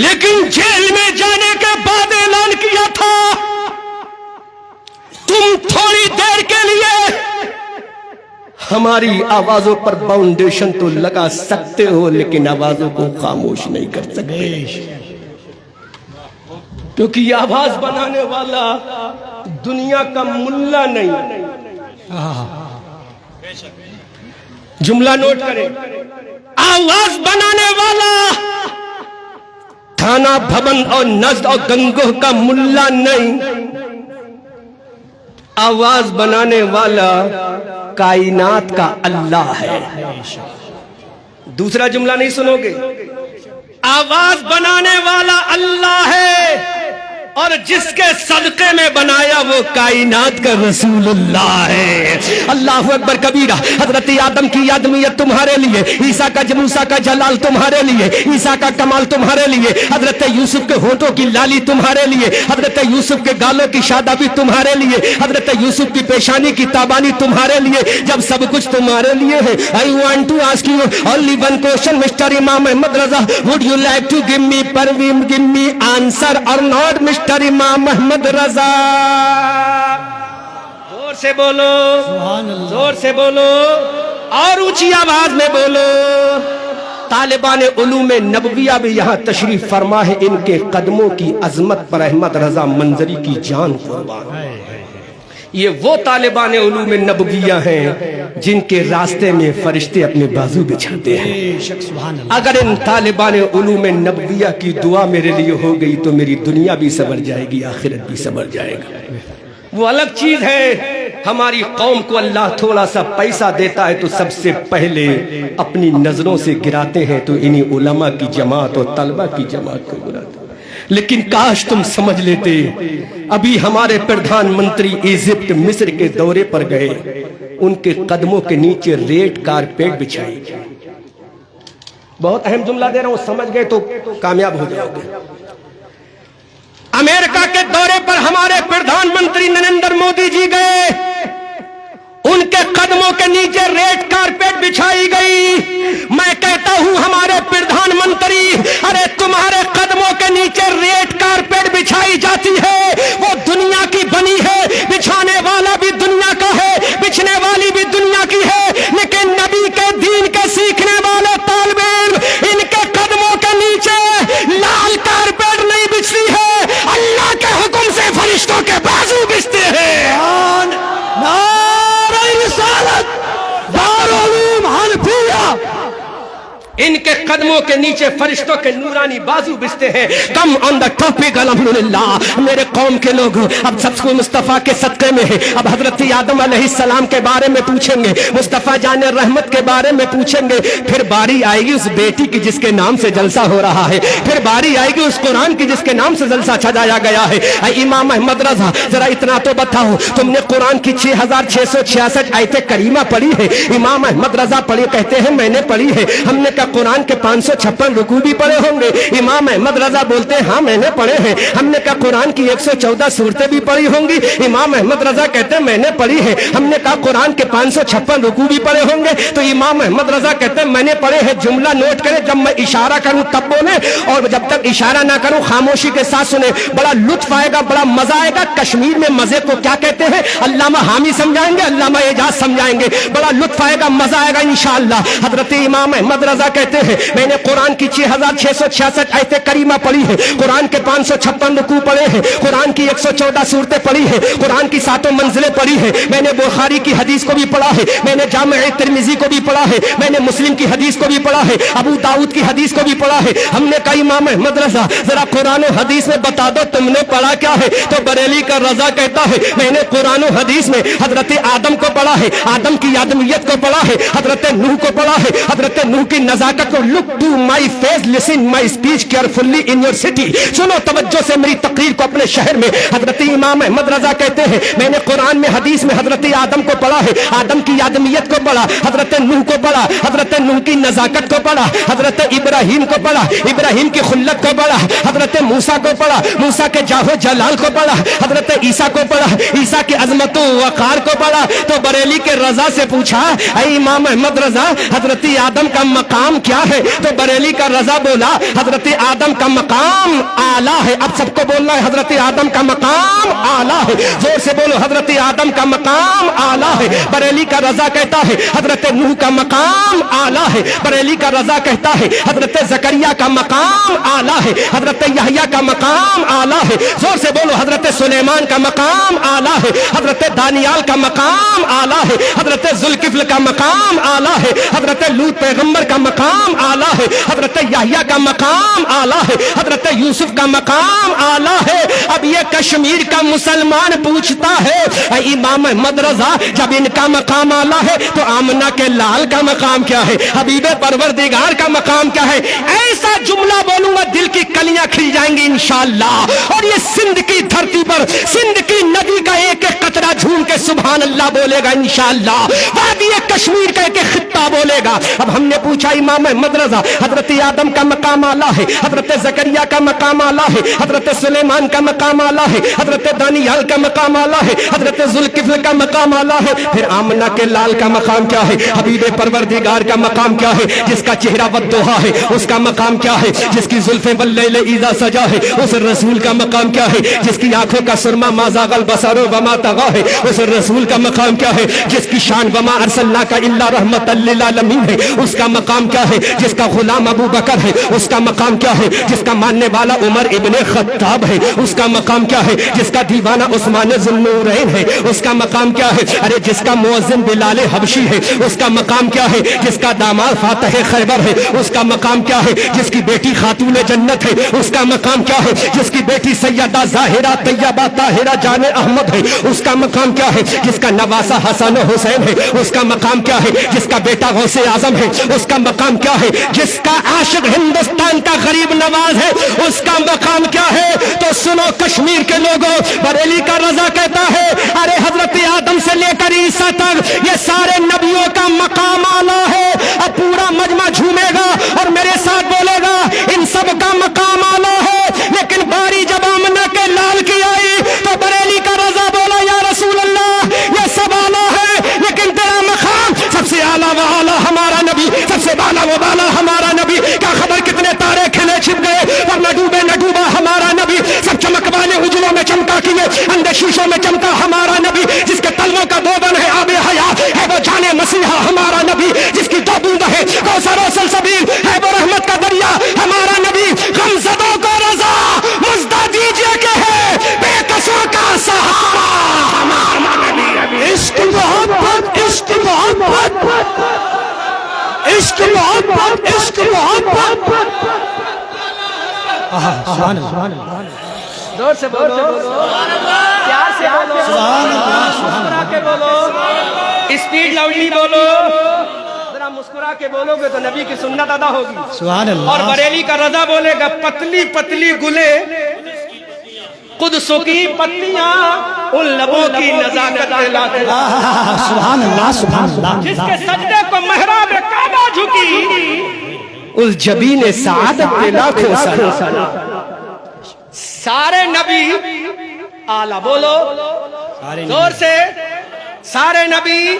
لیکن جیل میں جانے کے بعد اعلان کیا تھا تم تھوڑی دیر کے لیے ہماری آوازوں پر باؤنڈیشن تو لگا سکتے ہو لیکن آوازوں کو خاموش نہیں کر سکتے، کیونکہ یہ آواز بنانے والا دنیا کا ملا نہیں۔ جملہ نوٹ کریں، آواز بنانے والا تھانہ بھون اور نزد اور گنگوہ کا ملا نہیں، آواز بنانے والا کائنات کا اللہ ہے۔ دوسرا جملہ نہیں سنو گے، آواز بنانے والا اللہ ہے اور جس کے صدقے میں بنایا وہ کائنات کا رسول اللہ ہے. اللہ اکبر کبیرہ. حضرت آدم کی آدمیت تمہارے لیے, عیسیٰ کا موسیٰ کا جلال تمہارے لیے, عیسیٰ کا کمال تمہارے لیے, حضرت یوسف کے ہونٹوں کی لالی تمہارے لیے, حضرت یوسف کے گالوں کی شادابی تمہارے لیے, حضرت یوسف کی پیشانی کی تابانی تمہارے لیے. جب سب کچھ تمہارے لیے ہے, I want to ask you only one question, Mr. Imam Ahmad Raza. Would you like to give me answer or not, Mr. امام محمد رضا؟ زور سے بولو, زور سے بولو, اور اونچی آواز میں بولو. طالبان علوم نبویہ بھی یہاں تشریف فرما ہے. ان کے قدموں کی عظمت پر احمد رضا منظری کی جان قربان. یہ وہ طالبان علوم نبویہ ہیں جن کے راستے میں فرشتے اپنے بازو بچھاتے ہیں. اگر ان طالبان علوم نبویہ کی دعا میرے لیے ہو گئی تو میری دنیا بھی سنور جائے گی, آخرت بھی سنور جائے گا. وہ الگ چیز ہے. ہماری قوم کو اللہ تھوڑا سا پیسہ دیتا ہے تو سب سے پہلے اپنی نظروں سے گراتے ہیں تو انہی علماء کی جماعت اور طلبہ کی جماعت کو گراتے ہیں. لیکن کاش تم سمجھ لیتے. ابھی ہمارے پردھان منتری ایجپٹ مصر کے دورے پر گئے, ان کے قدموں کے نیچے ریڈ کارپیٹ بچھائی. بہت اہم جملہ دے رہا ہوں, سمجھ گئے تو کامیاب ہو جاؤ گے. امریکہ کے دورے پر ہمارے پردھان منتری نریندر مودی جی گئے, ان کے قدموں کے نیچے ریڈ کارپیٹ بچھائی گئی. میں کہتا ہوں ہمارے پردھان منتری, ارے تمہارے قدموں کے نیچے ریڈ کارپیٹ بچھائی جاتی ہے, وہ دنیا کی بنی ہے. بچھانے والا بھی دنیا کا ہے, بچھنے والی بھی دنیا کی ہے, لیکن نبی کے دین کے سیکھنے والے طالب علم ان کے قدموں کے نیچے لال کارپیٹ نہیں بچھتی ہے, اللہ کے حکم سے فرشتوں کے بازو بچھتے ہیں. رسالت دارالعلوم حنفیہ, ان کے قدموں کے نیچے فرشتوں کے نورانی بازو بچھتے ہیں. کم آن دا ٹاپک الحمدللہ. میرے قوم کے لوگ اب سب کو مصطفیٰ کے صدقے میں ہے. اب حضرت آدم علیہ السلام کے بارے میں پوچھیں گے, مصطفیٰ جان رحمت کے بارے میں پوچھیں گے, پھر باری آئے گی اس بیٹی کی جس کے نام سے جلسہ ہو رہا ہے, پھر باری آئے گی اس قرآن کی جس کے نام سے جلسہ سجایا گیا ہے. اے امام احمد رضا, ذرا اتنا تو بتاؤ, تم نے قرآن کی 6666 آیت کریمہ پڑھی ہے؟ امام احمد رضا پڑھی, کہتے ہیں میں نے پڑھی ہے. ہم نے کہا قرآن کے 556 رکوع بھی پڑھے ہوں گے؟ امام احمد رضا بولتے ہیں ہاں میں نے پڑھے ہیں. ہم نے کہا قرآن کی 114 صورتیں بھی پڑھی ہوں گی؟ امام احمد رضا کہتے ہیں میں نے پڑھی ہے. ہم نے کہا قرآن کے 556 رکوع بھی پڑھے ہوں گے؟ تو امام احمد رضا کہتے ہیں میں نے پڑھے ہیں. جملہ نوٹ کریں, جب میں اشارہ کروں تب بولیں, اور جب تک اشارہ نہ کروں خاموشی کے ساتھ سنیں. بڑا لطف آئے گا, بڑا مزہ آئے گا. کشمیر میں مزے کو کیا کہتے ہیں علامہ حامی سمجھائیں گے, علامہ اعجاز سمجھائیں گے. بڑا لطف آئے گا, مزہ آئے گا انشاءاللہ. حضرت امام احمد رضا کہتے ہیں میں نے قرآن کی 6666 آیت کریمہ پڑھی ہے, قرآن کے 556 رکوع پڑھے ہیں, قرآن کی 114 صورتیں پڑھی ہیں, قرآن کی 7 منزلیں پڑھی ہیں. میں نے بخاری کی حدیث کو بھی پڑھا ہے, میں نے جامع ترمذی کو بھی پڑھا ہے, میں نے مسلم کی حدیث کو بھی پڑھا ہے, ابو داؤد کی حدیث کو بھی پڑھا ہے. ہم نے کہا امام احمد رضا ذرا قرآن و حدیث میں بتا دو تم نے پڑھا کیا ہے؟ تو بریلی کا رضا کہتا ہے میں نے قرآن و حدیث میں حضرت آدم کو پڑھا ہے, آدم کی آدمیت کو پڑھا ہے, حضرت نوح کو پڑھا ہے, حضرت نوح کی نزاکت کو. Look to my face, listen my speech carefully in your city. سنو توجہ سے میری تقریر کو اپنے شہر میں. حضرت امام احمد رضا کہتے ہیں میں نے قرآن میں حدیث میں حضرت آدم کو پڑھا ہے, آدم کی آدمیت کو پڑھا, حضرت نوح کو پڑھا, حضرت نوح کی نزاکت کو پڑھا, حضرت ابراہیم کو پڑھا, ابراہیم کی خلت کو پڑھا, حضرت موسیٰ کو پڑھا, موسیٰ کے جاہ و جلال کو پڑھا, حضرت عیسیٰ کو پڑھا, عیسیٰ کی عظمت و وقار کو پڑھا. تو بریلی کے رضا سے پوچھا اے امام احمد رضا حضرت آدم کا مقام کیا ہے؟ تو بریلی کا رضا بولا حضرت آدم کا مقام اعلیٰ ہے. اب سب کو بولنا ہے حضرت آدم کا مقام اعلیٰ ہے. زور سے بولو حضرت آدم کا مقام اعلیٰ ہے. بریلی کا رضا کہتا ہے حضرت نوح کا مقام اعلیٰ ہے. بریلی کا رضا کہتا ہے حضرت زکریا کا مقام اعلیٰ ہے, حضرت یحییٰ کا مقام اعلیٰ ہے. زور سے بولو حضرت سلیمان کا مقام اعلیٰ ہے, حضرت دانیال کا مقام اعلیٰ ہے, حضرت ذوالکفل کا مقام اعلیٰ ہے, حضرت لوط پیغمبر کا مقام مقام اعلیٰ ہے, حضرت یحییٰ کا مقام اعلیٰ ہے, حضرت یوسف کا مقام اعلیٰ ہے. اب یہ کشمیر کا مسلمان پوچھتا ہے اے امام احمد رضا, جب ان کا مقام اعلیٰ ہے تو آمنہ کے لال کا مقام کیا ہے, حبیب پروردگار کا مقام کیا ہے؟ ایسا جملہ بولوں گا دل کی کلیاں کھل جائیں گی انشاءاللہ. اور یہ سندھ کی دھرتی پر سندھ کی ندی کا ایک ایک قطرہ جھوم کے سبحان اللہ بولے گا انشاءاللہ. وادی کشمیر کا ایک ایک خطہ بولے گا. اب ہم نے پوچھا امام احمد رضا, حضرت آدم کا مقام اعلیٰ ہے, حضرت زکریا کا مقام اعلیٰ ہے, حضرت سلیمان کا مقام اعلیٰ ہے, حضرت دانیال کا مقام اعلیٰ ہے, حضرت ذوالکفل کا مقام اعلیٰ ہے. پھر آمنہ کے لال کا مقام کیا ہے, حبیب پروردگار کا مقام کیا ہے, جس کا چہرہ والضحیٰ ہے اس کا مقام کیا ہے, جس کی زلفیں واللیل اذا سجا ہے اس رسول کا مقام کیا ہے, جس کی آنکھوں کا سرما ما زاغ البصر وما طغیٰ ہے اس رسول کا مقام کیا ہے, جس کی شان وما ارسلناک الا رحمۃ للعالمین ہے اس کا مقام کیا ہے, جس کا غلام ابو بکر ہے اس کا مقام کیا ہے, جس کا ماننے والا عمر ابن خطاب ہے اس کا مقام کیا ہے, جس کا دیوانہ عثمان ذو النورین ہے اس کا مقام کیا ہے, ارے جس کا مؤذن بلال حبشی ہے اس کا مقام کیا ہے, جس کا داماد فاتح خیبر ہے اس کا مقام کیا ہے, جس کی بیٹی خاتون جنت ہے اس کا مقام کیا ہے, جس کی بیٹی سیدہ ظاہرہ طیبہ طاہرہ جان احمد ہے اس کا مقام کیا ہے, جس کا نواسہ حسن حسین ہے اس کا مقام کیا ہے, جس کا بیٹا غوث اعظم ہے اس کا مقام کیا ہے, جس کا عاشق ہندوستان کا غریب نواز ہے اس کا مقام کیا ہے. تو سنو کشمیر کے لوگوں, بریلی کا رضا کہتا ہے ارے حضرت آدم سے لے کر عیسیٰ تک یہ سارے نبیوں کا مقام اعلیٰ ہے. اب پورا مجمع جھومے گا اور میرے ساتھ بولے گا ان سب کا مقام اعلیٰ ہے. لیکن باری جب آمنہ کے لال کی آئی تو بریلی کا رضا بولا یا رسول اللہ یہ سب اعلیٰ ہے لیکن تیرا مقام سب سے اعلیٰ و اعلیٰ ہمارا نبی, سب سے بالا و بالا ہمارا نبی. کیا خبر کتنے تارے کھلے چھپ گئے اور نہ ڈوبے نہ ڈوبا ہمارا نبی. سب چمک والے اجلوں میں چمکا کیے اندر شیشوں میں چمکا ہمارا نبی. جس کے تلووں کا دو بن ہے آب حیات ہے وہ جانے مسیحا ہمارا نبی. جس کی دو بوند ہے کوثر و سلسبیل ہے وہ رحمت کا دریا ہمارا نبی. غمزدوں کو رضا مزدہ دیجئے کہ ہے بے کسوں کا سہارا ہمارا نبی. عشق محبت عشق محبت عشق محبت عشق محبت. سبحان اللہ, زور سے بولو, پیار سے بولو, مسکرا کے بولو, اسپیڈ لاؤڈلی بولو. ذرا مسکرا کے بولو گے تو نبی کی سنت ادا ہوگی. سبحان اللہ. اور بریلی کا رضا بولے گا پتلی پتلی گلے قدسوں کی پتلیاں ان لبوں کی نزاکت لاتے. سبحان اللہ سبحان اللہ. جس کے سجدے کو محراب کعبہ جھکی اس جبین سعادت پہ لاکھوں سلام. سارے نبی اعلیٰ بولو زور سے, سارے نبی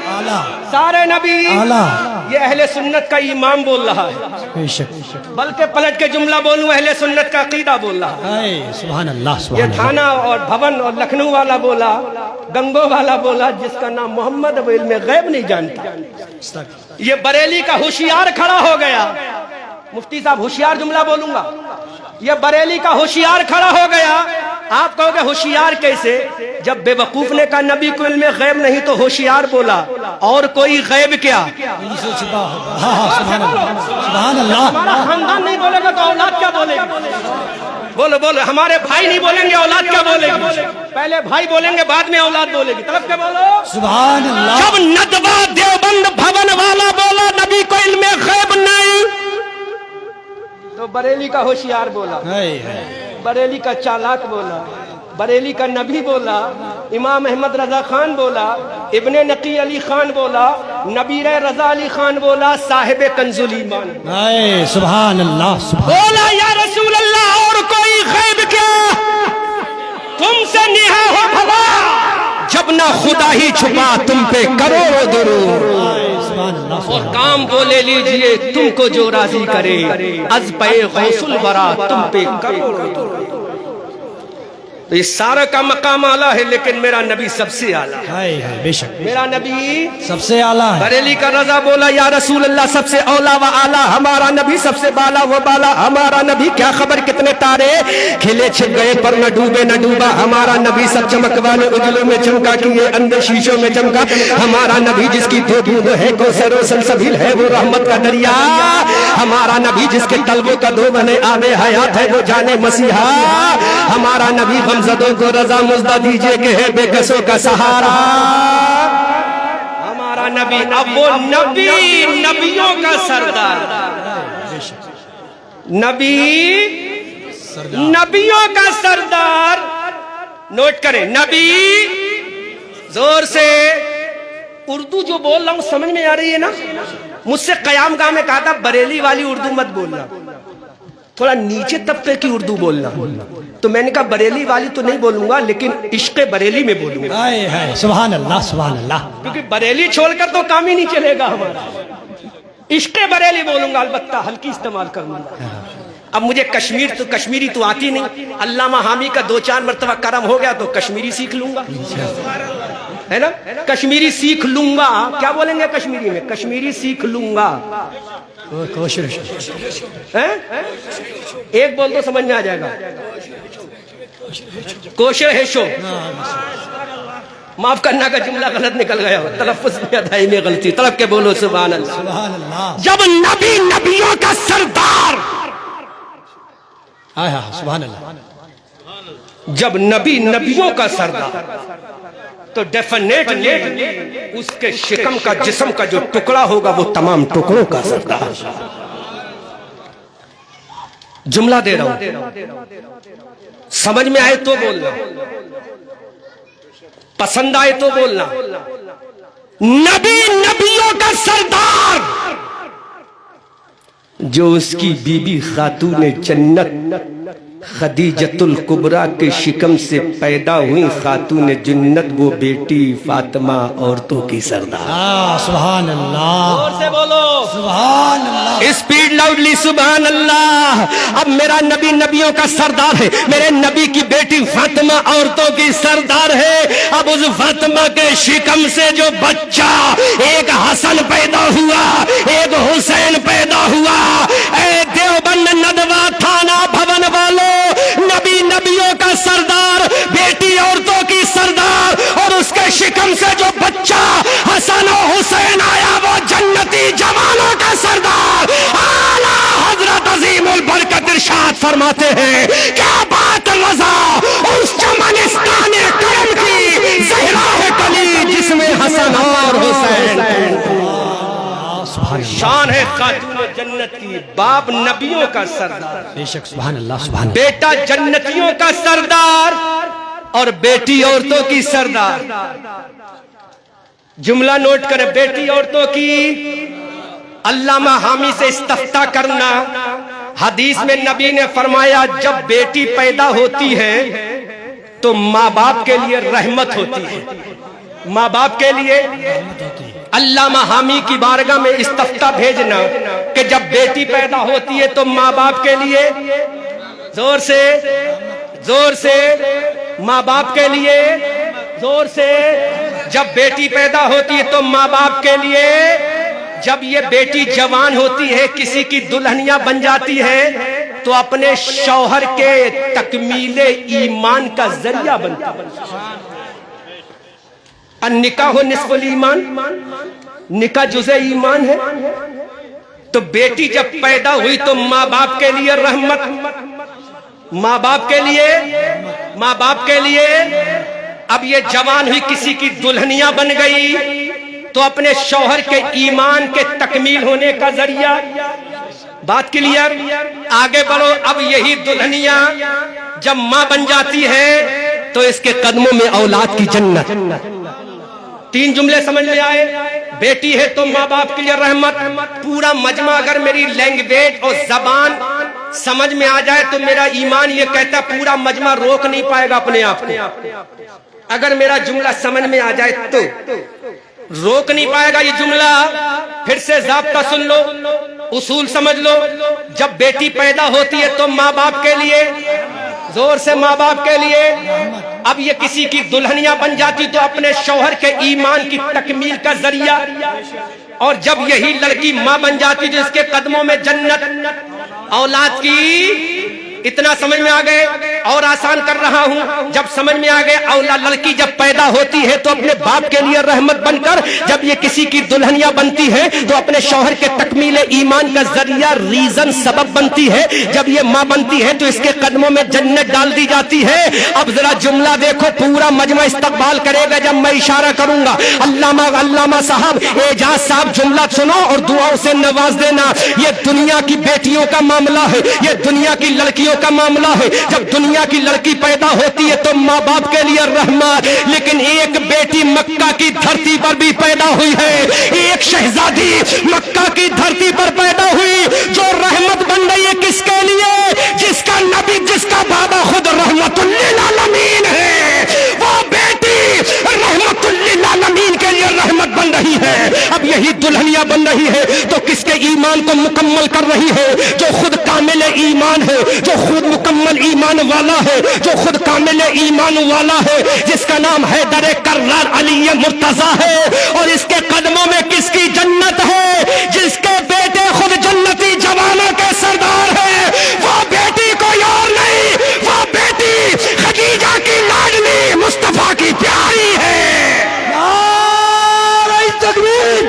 سارے نبی اعلیٰ. یہ اہل سنت کا امام بول رہا ہے, بے شک. بلکہ پلٹ کے جملہ بولوں اہل سنت کا عقیدہ بول رہا ہے. سبحان اللہ یہ سبحان اللہ. تھانہ اور بھون اور لکھنؤ والا بولا, گنگو والا بولا جس کا نام محمد اب علم غیب نہیں جانتا. یہ بریلی کا ہوشیار کھڑا ہو گیا. مفتی صاحب ہوشیار جملہ بولوں گا. یہ بریلی کا ہوشیار کھڑا ہو گیا. آپ کہو گے ہوشیار کیسے, جب بے وقوف نے کہا نبی کو علم غیب نہیں تو ہوشیار بولا, اور کوئی غیب کیا. سبحان اللہ. ہمارا خاندان نہیں بولے گا تو اولاد کیا بولے گی. بولو بولو, ہمارے بھائی نہیں بولیں گے اولاد کیا بولے گی. پہلے بھائی بولیں گے بعد میں اولاد بولے گی. طرف کیا بولو سبحان اللہ. جب ندوہ دیوبند بھون والا بولا نبی کو علم غیب نہیں تو بریلی کا ہوشیار بولا, بریلی کا چالاک بولا, بریلی کا نبی بولا, امام احمد رضا خان بولا, ابن نقی علی خان بولا, نبیر رضا علی خان بولا, صاحب کنز الایمان سبحان اللہ سبحان. بولا یا رسول اللہ اور کوئی غیب کیا, تم سے نہا ہو بھلا جب نہ خدا ہی چھپا تم پہ کروڑوں درود. اور کام وہ لے لیجئے تم کو جو راضی کرے, از پہ غوث الورا تم پہ کروڑوں درود. تو یہ سارا کا مقام اعلیٰ ہے لیکن میرا نبی سب سے اعلیٰ ہے. بے شک میرا نبی سب سے اعلیٰ ہے. بریلی کا رضا بولا یا رسول اللہ سب سے اولا و اعلیٰ ہمارا نبی, سب سے بالا و بالا ہمارا نبی. کیا خبر کتنے تارے کھلے چھپ گئے پر نہ ڈوبے نہ ڈوبا ہمارا نبی. سب چمک والے اجلوں میں چمکا کیے اندر شیشوں میں چمکا ہمارا نبی. جس کی دو بوند ہے کوثر و سلسبیل ہے وہ رحمت کا دریا ہمارا نبی جس کے قلبوں کا دو بنے آب حیات ہے وہ جانے مسیحا، ہمارا نبی غمزدوں کو رضا مزدہ دیجئے کہ ہے بے کسوں کا سہارا، ہمارا نبی اب وہ نبی نبیوں کا سردار، نبی نبیوں کا سردار، نوٹ کریں نبی، زور سے اردو جو بول رہا ہوں سمجھ میں آ رہی ہے نا؟ مجھ سے قیام گاہ میں کہا تھا بریلی والی اردو مت بولنا، تھوڑا نیچے طبقے کی اردو بولنا، تو میں نے کہا بریلی والی تو نہیں بولوں گا لیکن عشق بریلی میں بولوں گا، سبحان اللہ سبحان اللہ، کیونکہ بریلی چھوڑ کر تو کام ہی نہیں چلے گا ہمارا، عشق بریلی بولوں گا، البتہ ہلکی استعمال کروں گا۔ اب مجھے کشمیری تو آتی نہیں، علامہ حامی کا 2-4 مرتبہ کرم ہو گیا تو کشمیری سیکھ لوں گا، ہے نا؟ کشمیری سیکھ لوں گا، کیا بولیں گے کشمیری میں؟ کشمیری سیکھ لوں گا، ایک بول دو سمجھ میں آ جائے گا، کوشر ہے شو، معاف کرنا کا جملہ غلط نکل گیا، تلفظ میں ادائی میں غلطی، طلب کے بولو سبحان اللہ۔ جب نبی نبیوں کا سردار، سبحان اللہ، جب نبی نبیوں کا سردار تو ڈیفینیٹلی اس کے شکم کا جسم کا جو ٹکڑا ہوگا وہ تمام ٹکڑوں کا سردار۔ جملہ دے رہا ہوں، سمجھ میں آئے تو بولنا، پسند آئے تو بولنا، نبی نبیوں کا سردار، جو اس کی بی بی خاتون جنت خدیجۃ الکبریٰ کے شکم سے پیدا ہوئی خاتون جنت، وہ بیٹی فاطمہ عورتوں کی سردار۔ سبحان اللہ، زور سے بولو سبحان اللہ، اسپیڈ لاؤڈلی سبحان اللہ۔ اب میرا نبی نبیوں کا سردار ہے، میرے نبی کی بیٹی فاطمہ عورتوں کی سردار ہے۔ اب اس فاطمہ کے شکم سے جو بچہ، ایک حسن پیدا ہوا، ایک حسین پیدا ہوا، اے دیوبند ندوہ تھانہ بھون والو، نبی نبیوں کا سردار، بیٹی عورتوں کی سردار، اور اس کے شکم سے جو بچہ حسن و حسین آیا وہ جنتی جوانوں کا سردار۔ اعلیٰ حضرت عظیم البرکت ارشاد فرماتے ہیں، کیا بات رضا اس چمنستان کرم کی، زہرا ہے کلی جس میں حسن اور حسین، شان ہے خاتون جنت کی، باپ نبیوں کا سردار، بے شک سبحان اللہ سبحان اللہ، بیٹا جنتیوں کا سردار اور بیٹی عورتوں کی سردار۔ جملہ نوٹ کریں، بیٹی عورتوں کی، علامہ حامی سے استفتاء کرنا، حدیث میں نبی نے فرمایا جب بیٹی پیدا ہوتی ہے تو ماں باپ کے لیے رحمت ہوتی ہے، ماں باپ کے لیے۔ علامہ حامی کی بارگاہ میں استفتاء بھیجنا کہ جب بیٹی پیدا ہوتی ہے تو ماں باپ کے لیے، زور سے زور سے، ماں باپ کے لیے زور سے، جب بیٹی پیدا ہوتی ہے تو ماں باپ کے لیے، جب یہ بیٹی جوان ہوتی ہے کسی کی دلہنیاں بن جاتی ہے تو اپنے شوہر کے تکمیل ایمان کا ذریعہ بنتی ہے۔ النکاح نصف الایمان، نکاح جزء ایمان ہے، تو بیٹی جب پیدا ہوئی تو ماں باپ کے لیے رحمت، ماں باپ کے لیے، ماں باپ کے لیے۔ اب یہ جوان ہوئی کسی کی دلہنیاں بن گئی تو اپنے شوہر کے ایمان کے تکمیل ہونے کا ذریعہ۔ بات کلیئر؟ آگے بڑھو۔ اب یہی دلہنیاں جب ماں بن جاتی ہے تو اس کے قدموں میں اولاد کی جنت۔ 3 جملے سمجھ میں آئے؟ بیٹی ہے تو ماں باپ کے لیے رحمت۔ پورا مجمع اگر میری لینگویج اور زبان سمجھ میں آ جائے تو میرا ایمان یہ کہتا ہے پورا مجمع روک نہیں پائے گا اپنے آپ کو۔ اگر میرا جملہ سمجھ میں آ جائے تو روک نہیں پائے گا یہ جملہ۔ پھر سے ضابطہ سن لو، اصول سمجھ لو۔ جب بیٹی پیدا ہوتی ہے تو ماں باپ کے لیے، زور سے ماں باپ کے لیے۔ اب یہ کسی کی دلہنیاں بن جاتی تو اپنے شوہر کے ایمان کی تکمیل کا ذریعہ۔ اور جب یہی لڑکی ماں بن جاتی تو اس کے قدموں میں جنت، اولاد کی اتنا سمجھ میں آ گئے؟ اور آسان کر رہا ہوں، جب سمجھ میں آ گئے اولاد لڑکی جب پیدا ہوتی ہے تو اپنے باپ کے لیے رحمت بن کر، جب یہ کسی کی دلہنیا بنتی ہے تو اپنے شوہر کے تکمیل ایمان کا ذریعہ، ریزن، سبب بنتی ہے۔ جب یہ ماں بنتی ہے تو اس کے قدموں میں جنت ڈال دی جاتی ہے۔ اب ذرا جملہ دیکھو، پورا مجمع استقبال کرے گا جب میں اشارہ کروں گا۔ علامہ صاحب، اعجاز صاحب، جملہ سنو اور دعاؤں سے نواز دینا۔ یہ دنیا کی بیٹیوں کا معاملہ ہے، یہ دنیا کی لڑکیوں کا معاملہ ہے۔ جب دنیا کی لڑکی پیدا ہوتی ہے تو ماں باپ کے لیے رحمت، لیکن ایک بیٹی مکہ کی دھرتی پر بھی پیدا ہوئی ہے، ایک شہزادی مکہ کی دھرتی پر پیدا ہوئی جو رحمت بن رہی ہے۔ کس کے لیے؟ جس کا نبی، جس کا بابا خود رحمت للعالمین ہے، وہ بیٹی رحمت للعالمین کے لیے رحمت بن رہی ہے۔ اب یہی دلہنیا بن رہی ہے تو کس کے ایمان کو مکمل کر رہی ہے؟ جو خود کامل ایمان ہے، جو خود مکمل ایمان والا ہے، جو خود کامل ایمان والا ہے، جس کا نام حیدر کرار علی مرتضیٰ ہے، اور اس کے قدموں میں کس کی جنت ہے؟ جس کے بیٹے خود جنتی جوانوں کے سردار ہیں۔ وہ بیٹی کوئی اور نہیں، وہ بیٹی خدیجہ کی لاڈلی مصطفیٰ کی پیاری ہے۔ نعرہ تکبیر،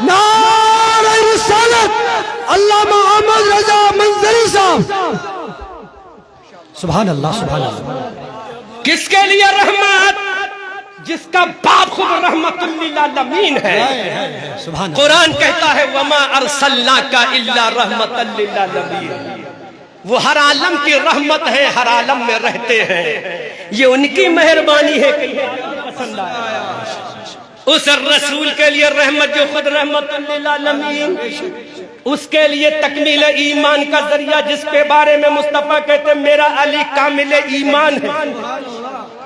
نعرہ رسالت، علامہ احمد رضا منظری صاحب۔ سبحان اللہ، سبحان اللہ۔ کس کے لیے رحمت؟ جس کا باپ خود رحمت للعالمین ہے۔ سبحان اللہ۔ قرآن کہتا ہے وما ارسلناک الا رحمت للعالمین۔ وہ ہر عالم کی رحمت ہے، ہر عالم میں رہتے ہیں، یہ ان کی مہربانی ہے کہ یہ پسند آیا۔ اس رسول کے لیے رحمت جو خود رحمت للعالمین، اس کے لیے تکمیل ایمان کا ذریعہ، جس کے بارے میں مصطفیٰ کہتے ہیں میرا علی کامل ایمان ہے۔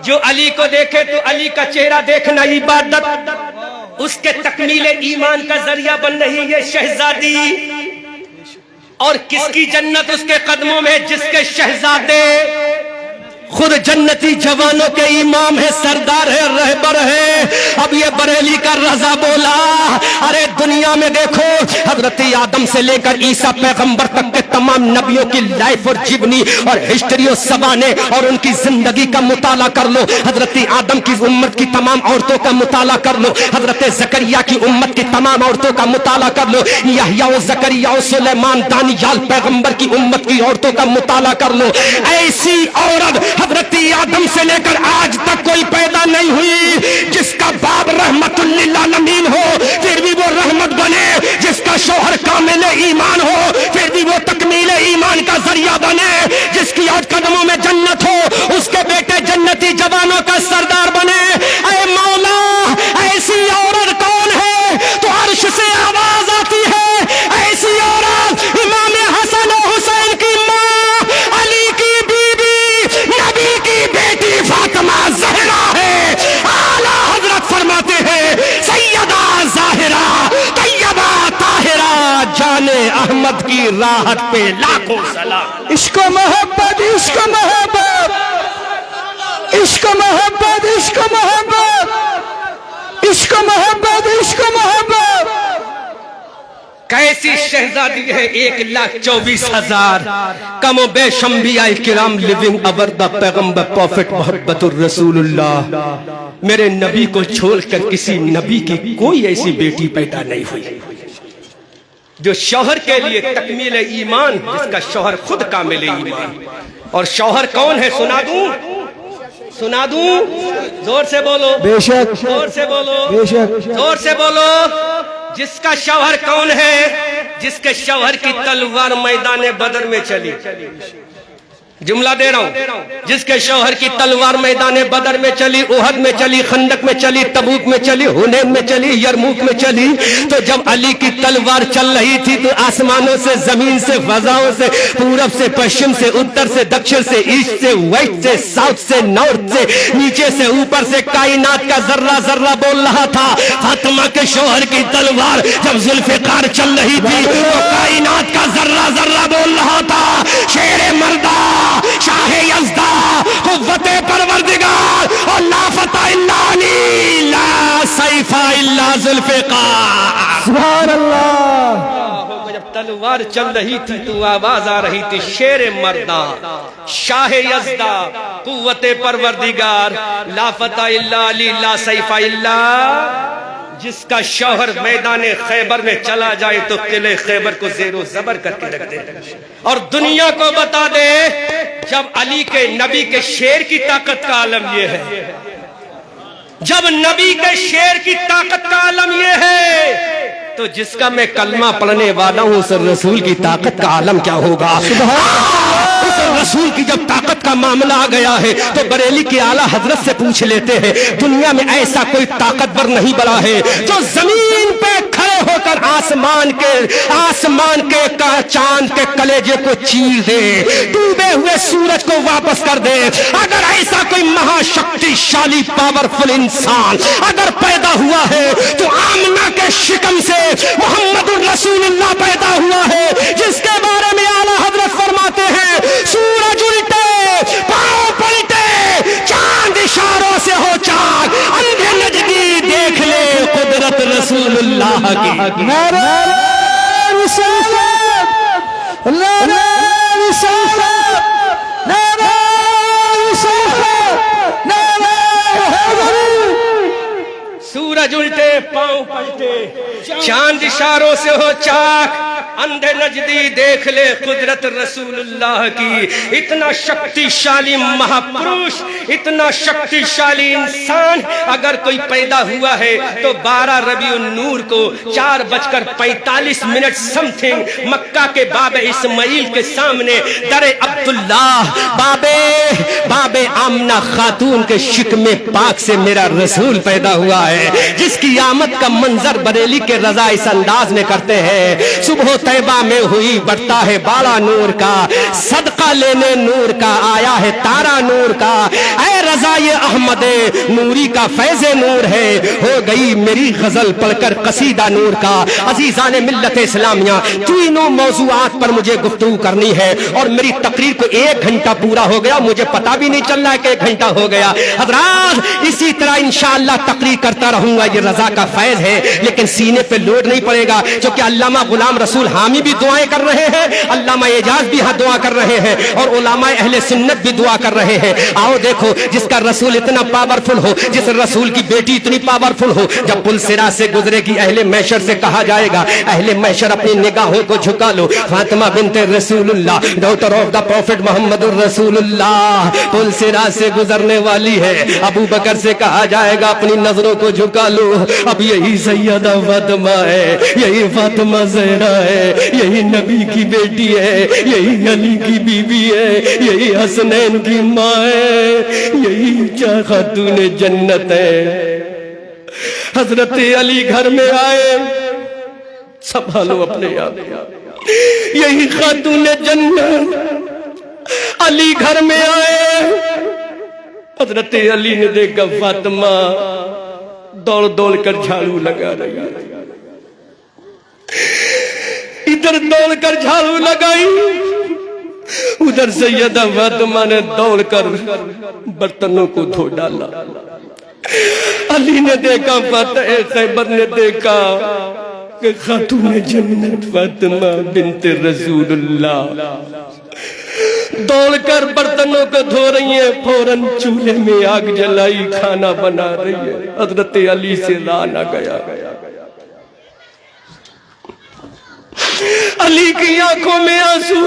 جو علی کو دیکھے تو علی کا چہرہ دیکھنا عبادت، اس کے تکمیل ایمان کا ذریعہ بن رہی ہے شہزادی۔ اور کس کی جنت اس کے قدموں میں؟ جس کے شہزادے خود جنتی جوانوں کے امام ہے، سردار ہے، رہبر ہے۔ اب یہ بریلی کا رضا بولا، ارے دنیا میں دیکھو، حضرت آدم سے لے کر عیسیٰ پیغمبر تک کے تمام نبیوں کی لائف اور جیونی اور ہسٹری اور سوانے اور ان کی زندگی کا مطالعہ کر لو۔ حضرت آدم کی امت کی تمام عورتوں کا مطالعہ کر لو، حضرت زکریا کی امت کی تمام عورتوں کا مطالعہ کر لو، یحییٰ و زکریا و سلیمان دانیال پیغمبر کی امت کی عورتوں کا مطالعہ کر لو۔ ایسی عورت حضرت آدم سے لے کر آج تک کوئی پیدا نہیں ہوئی جس کا باپ رحمت للعالمین ہو پھر بھی وہ رحمت بنے، جس کا شوہر کامل ایمان ہو پھر بھی وہ تکمیل ایمان کا ذریعہ بنے، جس کی آج قدموں میں جنت ہو اس کے بیٹے جنتی جوانوں کا سردار بنے۔ اے مولا، ایسی عورت کون ہے؟ تو عرش سے آواز آتی ہے، ایسی عورت امام حسن و حسین کی ماں، علی کی بیوی، نبی کی بیٹی فاطمہ زہرا ہے۔ اعلیٰ حضرت فرماتے ہیں سیدہ ظاہرہ طیبہ طاہرہ جان احمد کی راحت پہ لاکھوں سلام۔ عشق و محبت، عشق و محبت، عشق و محبت، عشق و محبت، عشق و محبت، عشق و محبت۔ کیسی شہزادی ہے 1,24,000 کم و بیش انبیاء کرام لیونگ اوور دا پیغمبر پروفٹ محبت الرسول اللہ۔ میرے نبی کو چھوڑ کر کسی نبی کی کوئی ایسی بیٹی پیدا نہیں ہوئی جو شوہر کے لیے تکمیل ایمان، جس کا شوہر خود کامل ایمان۔ اور شوہر کون ہے؟ سنا دوں، سنا دوں، زور سے بولو، بے شک، زور سے بولو، بے شک، زور سے بولو۔ جس کا شوہر کون ہے؟ جس کے شوہر کی تلوار میدان بدر میں چلی۔ جملہ دے رہا ہوں، جس کے شوہر کی تلوار میدان بدر میں چلی، احد میں چلی، خندق میں چلی، تبوک میں چلی، حنین میں چلی، یرموک میں چلی، تو جب علی کی تلوار چل رہی تھی تو آسمانوں سے، زمین سے، فضاؤں سے، پورب سے، پشچم سے، اتر سے، دکشن سے، ایسٹ سے، ویسٹ سے، ساؤتھ سے، نارتھ سے، نیچے سے، اوپر سے، کائنات کا ذرہ ذرہ بول رہا تھا۔ فاطمہ کے شوہر کی تلوار جب ذوالفقار چل رہی تھی تو کائنات کا ذرہ ذرہ بول رہا تھا شیر مردہ، شاہ یزدہ، قوت پروردگار، اور لا فتح الا علی، لا سیف الا ذوالفقار۔ سبحان اللہ۔ جب تلوار چل رہی تھی تو آواز آ رہی تھی شیر مرداں شاہ یزدہ قوت پروردگار لا فتح الا علی لا سیف الا، جس کا شوہر میدان خیبر میں چلا جائے تو قلعے خیبر کو زیر و زبر کر کے رکھ دے اور دنیا کو بتا دے جب علی کے نبی کے شیر کی طاقت کا عالم یہ ہے، جب نبی کے شیر کی طاقت کا عالم یہ ہے تو جس کا میں کلمہ پڑھنے والا ہوں اس رسول کی طاقت کا عالم کیا ہوگا؟ اس رسول کی جب طاقت کا معاملہ آ گیا ہے تو بریلی کے اعلیٰ حضرت سے پوچھ لیتے ہیں دنیا میں ایسا کوئی طاقتور نہیں بڑا ہے جو زمین پہ کھڑے ہو کر آسمان کے چاند کے کلیجے کو چیر دے، ڈوبے ہوئے سورج کو واپس کر دے۔ اگر ایسا کوئی مہا شکتی شالی پاورفل انسان اگر پیدا ہوا ہے تو آمنہ کے شکم سے محمد الرسول اللہ پیدا ہوا ہے، جس کے بارے میں اعلیٰ حضرت فرماتے ہیں سورج الٹے پاؤں پلٹے چاند اشاروں سے ہو چاک، اندھے نجدی دیکھ لے قدرت رسول اللہ کی۔ نعرہ رسالت، نعرہ رسالت، نعرہ رسالت، نعرہ حیدری۔ سورج الٹے پاؤں پلٹے چاند اشاروں سے ہو چاک، اندھے نجدی دیکھ لے قدرت رسول اللہ کی۔ اتنا شکتی شالی مہاپروش، اتنا شکتی شالی انسان اگر کوئی پیدا ہوا ہے تو 12 ربیع النور کو 4:45 سم تھنگ مکہ کے باب اسماعیل کے سامنے در عبداللہ باب آمنہ خاتون کے شکم پاک سے میرا رسول پیدا ہوا ہے، جس کی آمد کا منظر بریلی کے رضا اس انداز میں کرتے ہیں۔ صبح طیبہ میں ہوئی بڑھتا ہے باڑا نور کا، صدقہ لینے نور کا آیا ہے تارا نور کا، اے رضا یہ احمد نوری کا فیض نور ہے، ہو گئی میری غزل پڑھ کر قصیدہ نور کا۔ عزیزان ملت اسلامیہ، تینوں موضوعات پر مجھے گفتگو کرنی ہے اور میری تقریر کو 1 گھنٹہ پورا ہو گیا، مجھے پتا بھی نہیں چل رہا ہے کہ 1 گھنٹہ ہو گیا۔ حضرات اسی طرح انشاءاللہ تقریر کرتا رہوں گا، یہ رضا کا فیض ہے، لیکن سینے پہ لوڈ نہیں پڑے گا، چونکہ علامہ غلام رسول حامی بھی دعائیں کر رہے ہیں، علامہ اعجاز بھی دعا کر رہے ہیں اور علماء اہل سنت بھی دعا کر رہے ہیں۔ آؤ دیکھو جس کا رسول اتنا پاورفل ہو، جس رسول کی بیٹی اتنی پاورفل ہو، جب پل صراط سے گزرے گی اہل محشر سے کہا جائے گا اہل محشر اپنی نگاہوں کو جھکا لو، فاطمہ بنت رسول اللہ ڈاٹر آف دا پروفٹ محمد الرسول اللہ پل صراط سے گزرنے والی ہے۔ ابو بکر سے کہا جائے گا اپنی نظروں کو جھکا لو، اب یہی سیدہ فاطمہ ہے، یہی فاطمہ زہرا ہے، یہی نبی کی بیٹی ہے، یہی علی کی بیوی ہے، یہی حسنین کی ماں ہے، یہی خاتون جنت ہے۔ حضرت علی گھر میں آئے، سنبھالو اپنے آپ، یہی خاتون جنت علی گھر میں آئے۔ حضرت علی نے دیکھا فاطمہ دوڑ دوڑ کر جھاڑو لگا رہی ہے، ادھر دوڑ کر جھاڑو لگائی، ادھر سیدہ فاطمہ نے دوڑ کر برتنوں کو دھو ڈالا۔ علی نے دیکھا، فاتح خیبر نے دیکھا کہ خاتون جنت فاطمہ بنت رسول اللہ دوڑ کر برتنوں کو دھو رہی ہیں، فوراً چولہے میں آگ جلائی، کھانا بنا رہی ہے۔ حضرت علی سے رہا نہ گیا، علی کی آنکھوں میں آنسو۔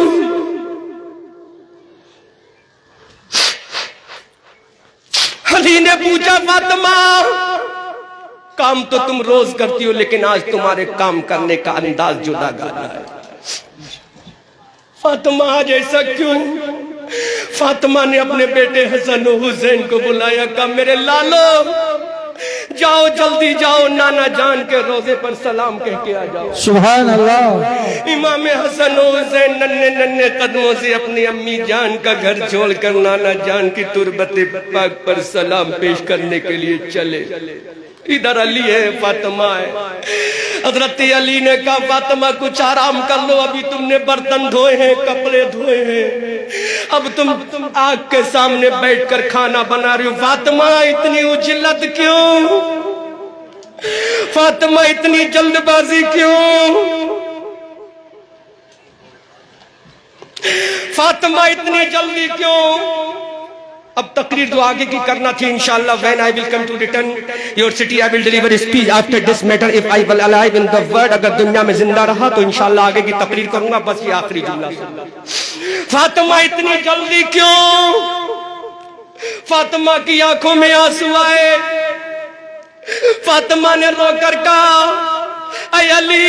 علی نے پوچھا فاطمہ کام تو تم روز کرتی ہو لیکن آج تمہارے کام کرنے کا انداز جدا گانا ہے، فاطمہ آج ایسا کیوں؟ فاطمہ نے اپنے بیٹے حسن و حسین کو بلایا، کہا میرے لالو جاؤ جلدی جاؤ، نانا جان کے روزے پر سلام کہہ کے آ جاؤ۔ سبحان اللہ۔ امام حسن و حسین ننھے قدموں سے اپنی امی جان کا گھر چھوڑ کر نانا جان کی تربت پاک پر سلام پیش کرنے کے لیے چلے۔ ادھر علی ہے، فاطمہ ہے۔ حضرت علی نے کہا فاطمہ کچھ آرام کر لو، ابھی تم نے برتن دھوئے ہیں، کپڑے دھوئے ہیں، اب تم آگ کے سامنے بیٹھ کر کھانا بنا رہی ہو۔ فاطمہ اتنی عجلت کیوں؟ فاطمہ اتنی جلد بازی کیوں؟ فاطمہ اتنی جلدی کیوں؟ اب تقریر جو آگے کی کرنا تھی انشاءاللہ when I will come to return your city I will deliver a speech after this matter if I will alive in the world. اگر دنیا میں زندہ رہا تو انشاءاللہ آگے کی تقریر کروں گا. بس یہ آخری جملہ. فاطمہ اتنی جلدی کیوں؟ فاطمہ کی آنکھوں میں آنسو آئے. فاطمہ نے رو کر کہا اے علی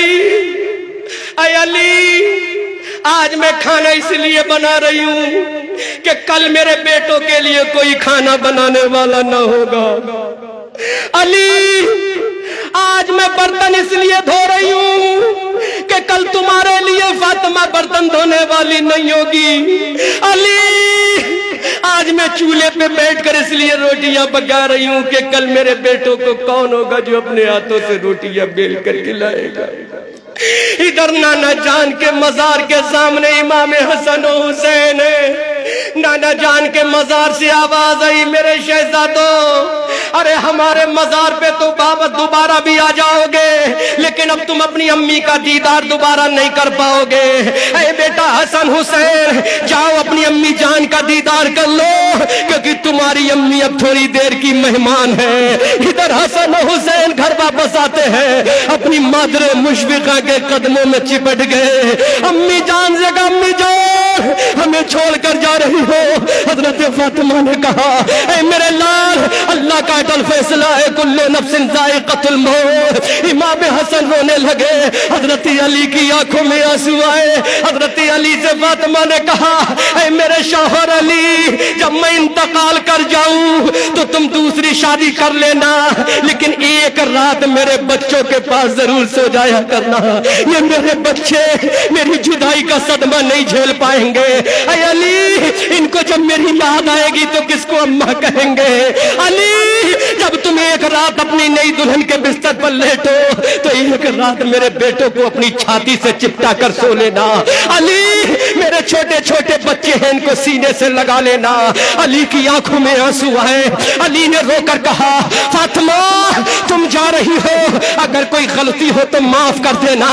آج میں کھانا اس لیے بنا رہی ہوں کہ کل میرے بیٹوں کے لیے کوئی کھانا بنانے والا نہ ہوگا. علی آج میں برتن اس لیے دھو رہی ہوں کہ کل تمہارے لیے فاطمہ برتن دھونے والی نہیں ہوگی. علی آج میں چولہے پہ بیٹھ کر اس لیے روٹیاں پکا رہی ہوں کہ کل میرے بیٹوں کو کون ہوگا جو اپنے ہاتھوں سے روٹیاں بیل کر کھلائے گا. ادھر نانا جان کے مزار کے سامنے امام حسن و حسین ہے. نانا جان کے مزار سے آواز آئی میرے شہزادوں ارے ہمارے مزار پہ تو بابا دوبارہ بھی آ جاؤ گے لیکن اب تم اپنی امی کا دیدار دوبارہ نہیں کر پاؤ گے. اے بیٹا حسن حسین جاؤ اپنی امی جان کا دیدار کر لو کیونکہ تمہاری امی اب تھوڑی دیر کی مہمان ہے. ادھر حسن و حسین گھر واپس آتے ہیں اپنی مادر مشفقہ کے قدموں میں چپٹ گئے. امی جان سے کہا امی جان ہمیں چھوڑ کر جا رہی ہو؟ حضرت فاطمہ نے کہا اے میرے لال اللہ کا اٹل فیصلہ ہے کل نفس ذائقۃ الموت. امام حسن رونے لگے. حضرت علی کی آنکھوں میں آنسو آئے. حضرت علی سے فاطمہ نے کہا اے میرے شوہر علی جب میں انتقال کر جاؤں تو تم دوسری شادی کر لینا لیکن ایک رات میرے بچوں کے پاس ضرور سو جایا کرنا. یہ میرے بچے میری جدائی کا صدمہ نہیں جھیل پائیں گے. اے علی ان کو جب میری یاد آئے گی تو کس کو اماں کہیں گے؟ علی جب تم ایک رات اپنی نئی دلہن کے بستر پر لیٹو تو ایک رات میرے بیٹوں کو اپنی چھاتی سے چپٹا کر سو لینا. علی میرے چھوٹے چھوٹے بچے ہیں ان کو سینے سے لگا لینا. علی کی آنکھوں میں آنسو آئے. علی نے رو کر کہا فاطمہ تم جا رہی ہو اگر کوئی غلطی ہو تو معاف کر دینا.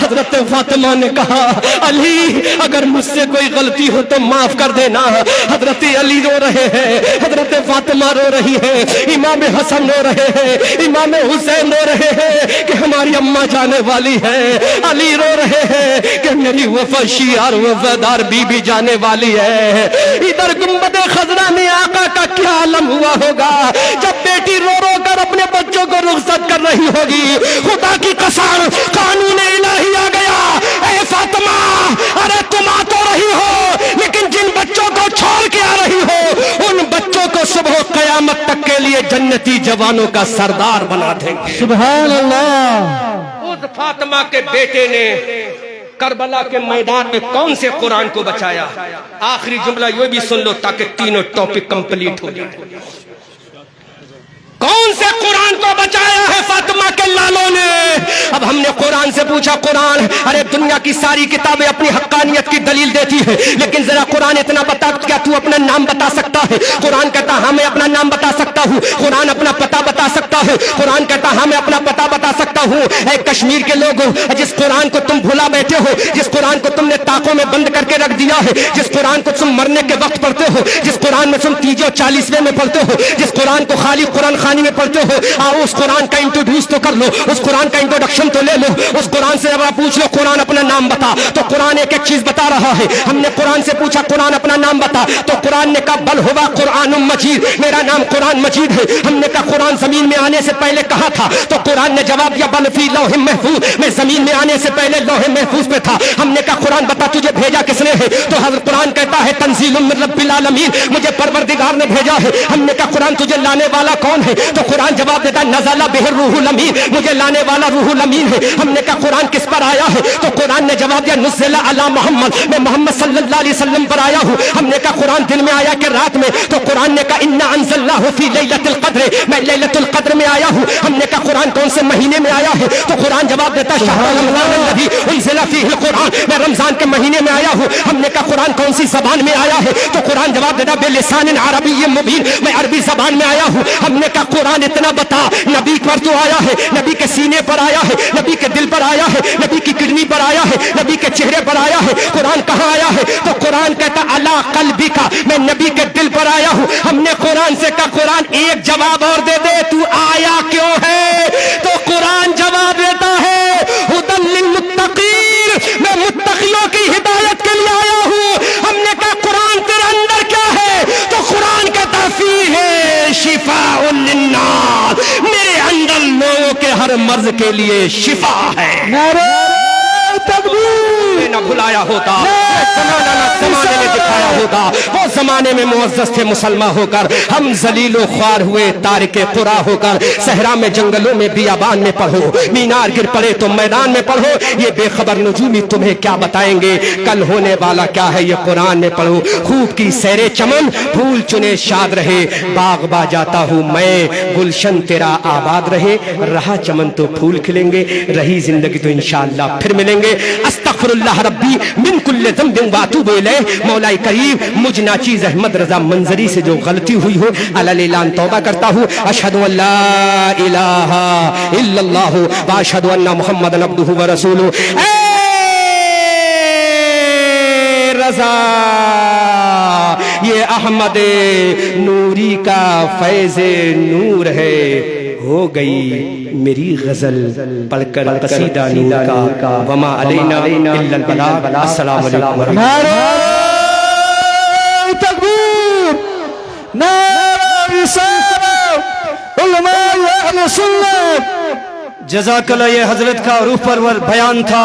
حضرت فاطمہ نے کہا علی اگر مجھ سے کوئی غلطی ہو تو معاف کر دینا. حضرت علی رو رہے ہیں. حضرت فاطمہ رو رہی ہے. امام حسن رو رہے ہیں. امام حسین رو رہے ہیں کہ ہماری اماں جانے والی ہے. علی رو رہے ہیں کہ میری وفاشی اور وفادار بی بی جانے والی ہے. ادھر گنبد خضرا میں آقا کا کیا عالم ہوا ہوگا جب بیٹی رو رو کر اپنے بچوں کو رخصت کر رہی ہوگی. خدا کی قسم قانون الہی آ گیا. اے فاطمہ ارے تم آ تو رہی ہو لیکن جن بچوں کو چھوڑ کے آ رہی ہو ان بچوں کو صبح قیامت تک کے لیے جنتی جوانوں کا سردار بنا دیں گے. سبحان اللہ. اس فاطمہ کے بیٹے نے کربلا کے میدان میں کون سے قرآن کو بچایا؟ آخری جملہ یہ بھی سن لو تاکہ تینوں ٹاپک کمپلیٹ ہو جائے. کون سے قرآن کو بچایا ہے فاطمہ کے لالوں نے؟ اب ہم نے قرآن سے پوچھا قرآن ارے دنیا کی ساری کتابیں اپنی حقانیت کی دلیل دیتی ہے لیکن ذرا قرآن اتنا بتا کیا تو اپنا نام بتا سکتا ہے؟ قرآن کہتا ہاں میں اپنا نام بتا سکتا ہوں. قرآن اپنا پتہ بتا سکتا ہے. قرآن کہتا ہاں میں اپنا پتہ بتا سکتا ہوں. اے کشمیر کے لوگوں جس قرآن کو تم بھلا بیٹھے ہو جس قرآن کو تم نے طاقوں میں بند کر کے رکھ دیا ہے جس قرآن کو تم مرنے کے وقت پڑھتے ہو جس قرآن میں تم 30 اور 40ویں میں پڑھتے ہو جس قرآن کو خالی قرآن خانی میں پڑھتے ہو آؤ اس قرآن کا انٹروڈیوس تو کر لو. اس قرآن کا انٹروڈکشن تو لے لو. اس قرآن سے اب پوچھ لو قرآن اپنا نام بتا تو قرآن ایک ایک چیز بتا رہا ہے. ہم نے قرآن سے پوچھا قرآن اپنا نام بتا تو قرآن نے کہا بل ہوا قرآن مجید میرا نام قرآن مجید ہے. ہم نے کہا قرآن زمین میں آنے سے پہلے کہاں تھا تو قرآن نے جواب دیا بل فی لوح محفوظ میں زمین میں آنے سے پہلے لوح محفوظ پہ تھا. ہم نے کہا قرآن بتا تجھے بھیجا کس نے ہے تو حضرت قرآن کہتا ہے تنزیل من رب العالمین مجھے پروردگار نے بھیجا ہے. ہم نے کہا قرآن تجھے لانے والا کون ہے تو قرآن جواب دیتا نزل بہ الروح الامین مجھے لانے والا روح الامین ہے. ہم نے کہا قرآن کس پر آیا ہے تو قرآن نے جواب دیا نزل علی محمد میں محمد صلی اللہ علیہ وسلم پر آیا ہوں. ہم نے کہا قرآن دن میں آیا کہ رات میں تو قرآن نے کہا انا انزلناہ فی لیلۃ القدر میں لیلۃ القدر میں آیا ہوں. ہم نے کہا قرآن کون سے مہینے میں آیا ہے تو قرآن جواب دیتا شہر رمضان الذی انزل فیہ القرآن میں رمضان کے مہینے میں آیا ہوں. ہم نے کہا قرآن کون سی زبان زبان میں آیا ہے تو قرآن جواب دیتا بے لسان عربی مبین، میں عربی زبان میں آیا ہوں. ہم نے کہا قرآن اتنا بتا، نبی پر تو آیا ہے، نبی کے سینے پر آیا ہے، نبی کے دل پر آیا ہے، نبی کی کڈنی پر آیا ہے، نبی کے چہرے پر آیا ہے، قرآن کہاں آیا ہے؟ تو قرآن کہتا علی قلبک، میں نبی کے دل پر آیا ہوں. ہم نے قرآن سے کہا قرآن ایک جواب اور دے دے، تو آیا کیوں ہے؟ تو قرآن جواب دیتا ہے ھدی للمتقین، میں متقیوں کی ہدایت کے لیے آیا ہوں. ہم نے کہا قرآن تیرے اندر کیا ہے؟ تو قرآن کہتا فیہ شفاء للناس، میرے اندر لوگوں کے ہر مرض کے لیے شفا ہے. نعرہ تکبیر، نہ بھلایا ہوتا، زمانہ نہ زمانے میں دکھایا ہوتا. وہ زمانے میں معزز تھے مسلمان ہو کر، ہم ذلیل و خوار ہوئے تارک قرا ہو کر. صحرا میں جنگلوں میں بیابان میں پڑھو، مینار گر پڑے تو میدان میں پڑھو. یہ بے خبر نجومی تمہیں کیا بتائیں گے کل ہونے والا کیا ہے، یہ قرآن میں پڑھو. خوب کی سیر چمن، پھول چنے شاد رہے، باغ با جاتا ہوں میں، گلشن تیرا آباد رہے. رہا چمن تو پھول کھلیں گے، رہی زندگی تو انشاءاللہ پھر ملیں گے. استغفر اللہ ربی من کل ذنب واتوب الیہ. مولا کریم مجھ ناچیز احمد رضا منظری سے جو غلطی ہوئی ہو علی اعلان توبہ کرتا ہوں. اشہد ان لا الہ الا اللہ واشہد ان محمد عبدہ ورسولہ. اے رضا یہ احمد نوری کا فیض نور ہے. ہو گئی میری غزل پڑھ کر قصیدہ نور کا، وما علینا الا البلاغ. السلام علیکم ورحمۃ اللہ. نعرہ تکبیر، نعرہ رسالت، علماء اہل سنت. جزاک اللہ. یہ حضرت کا روح پرور بیان تھا.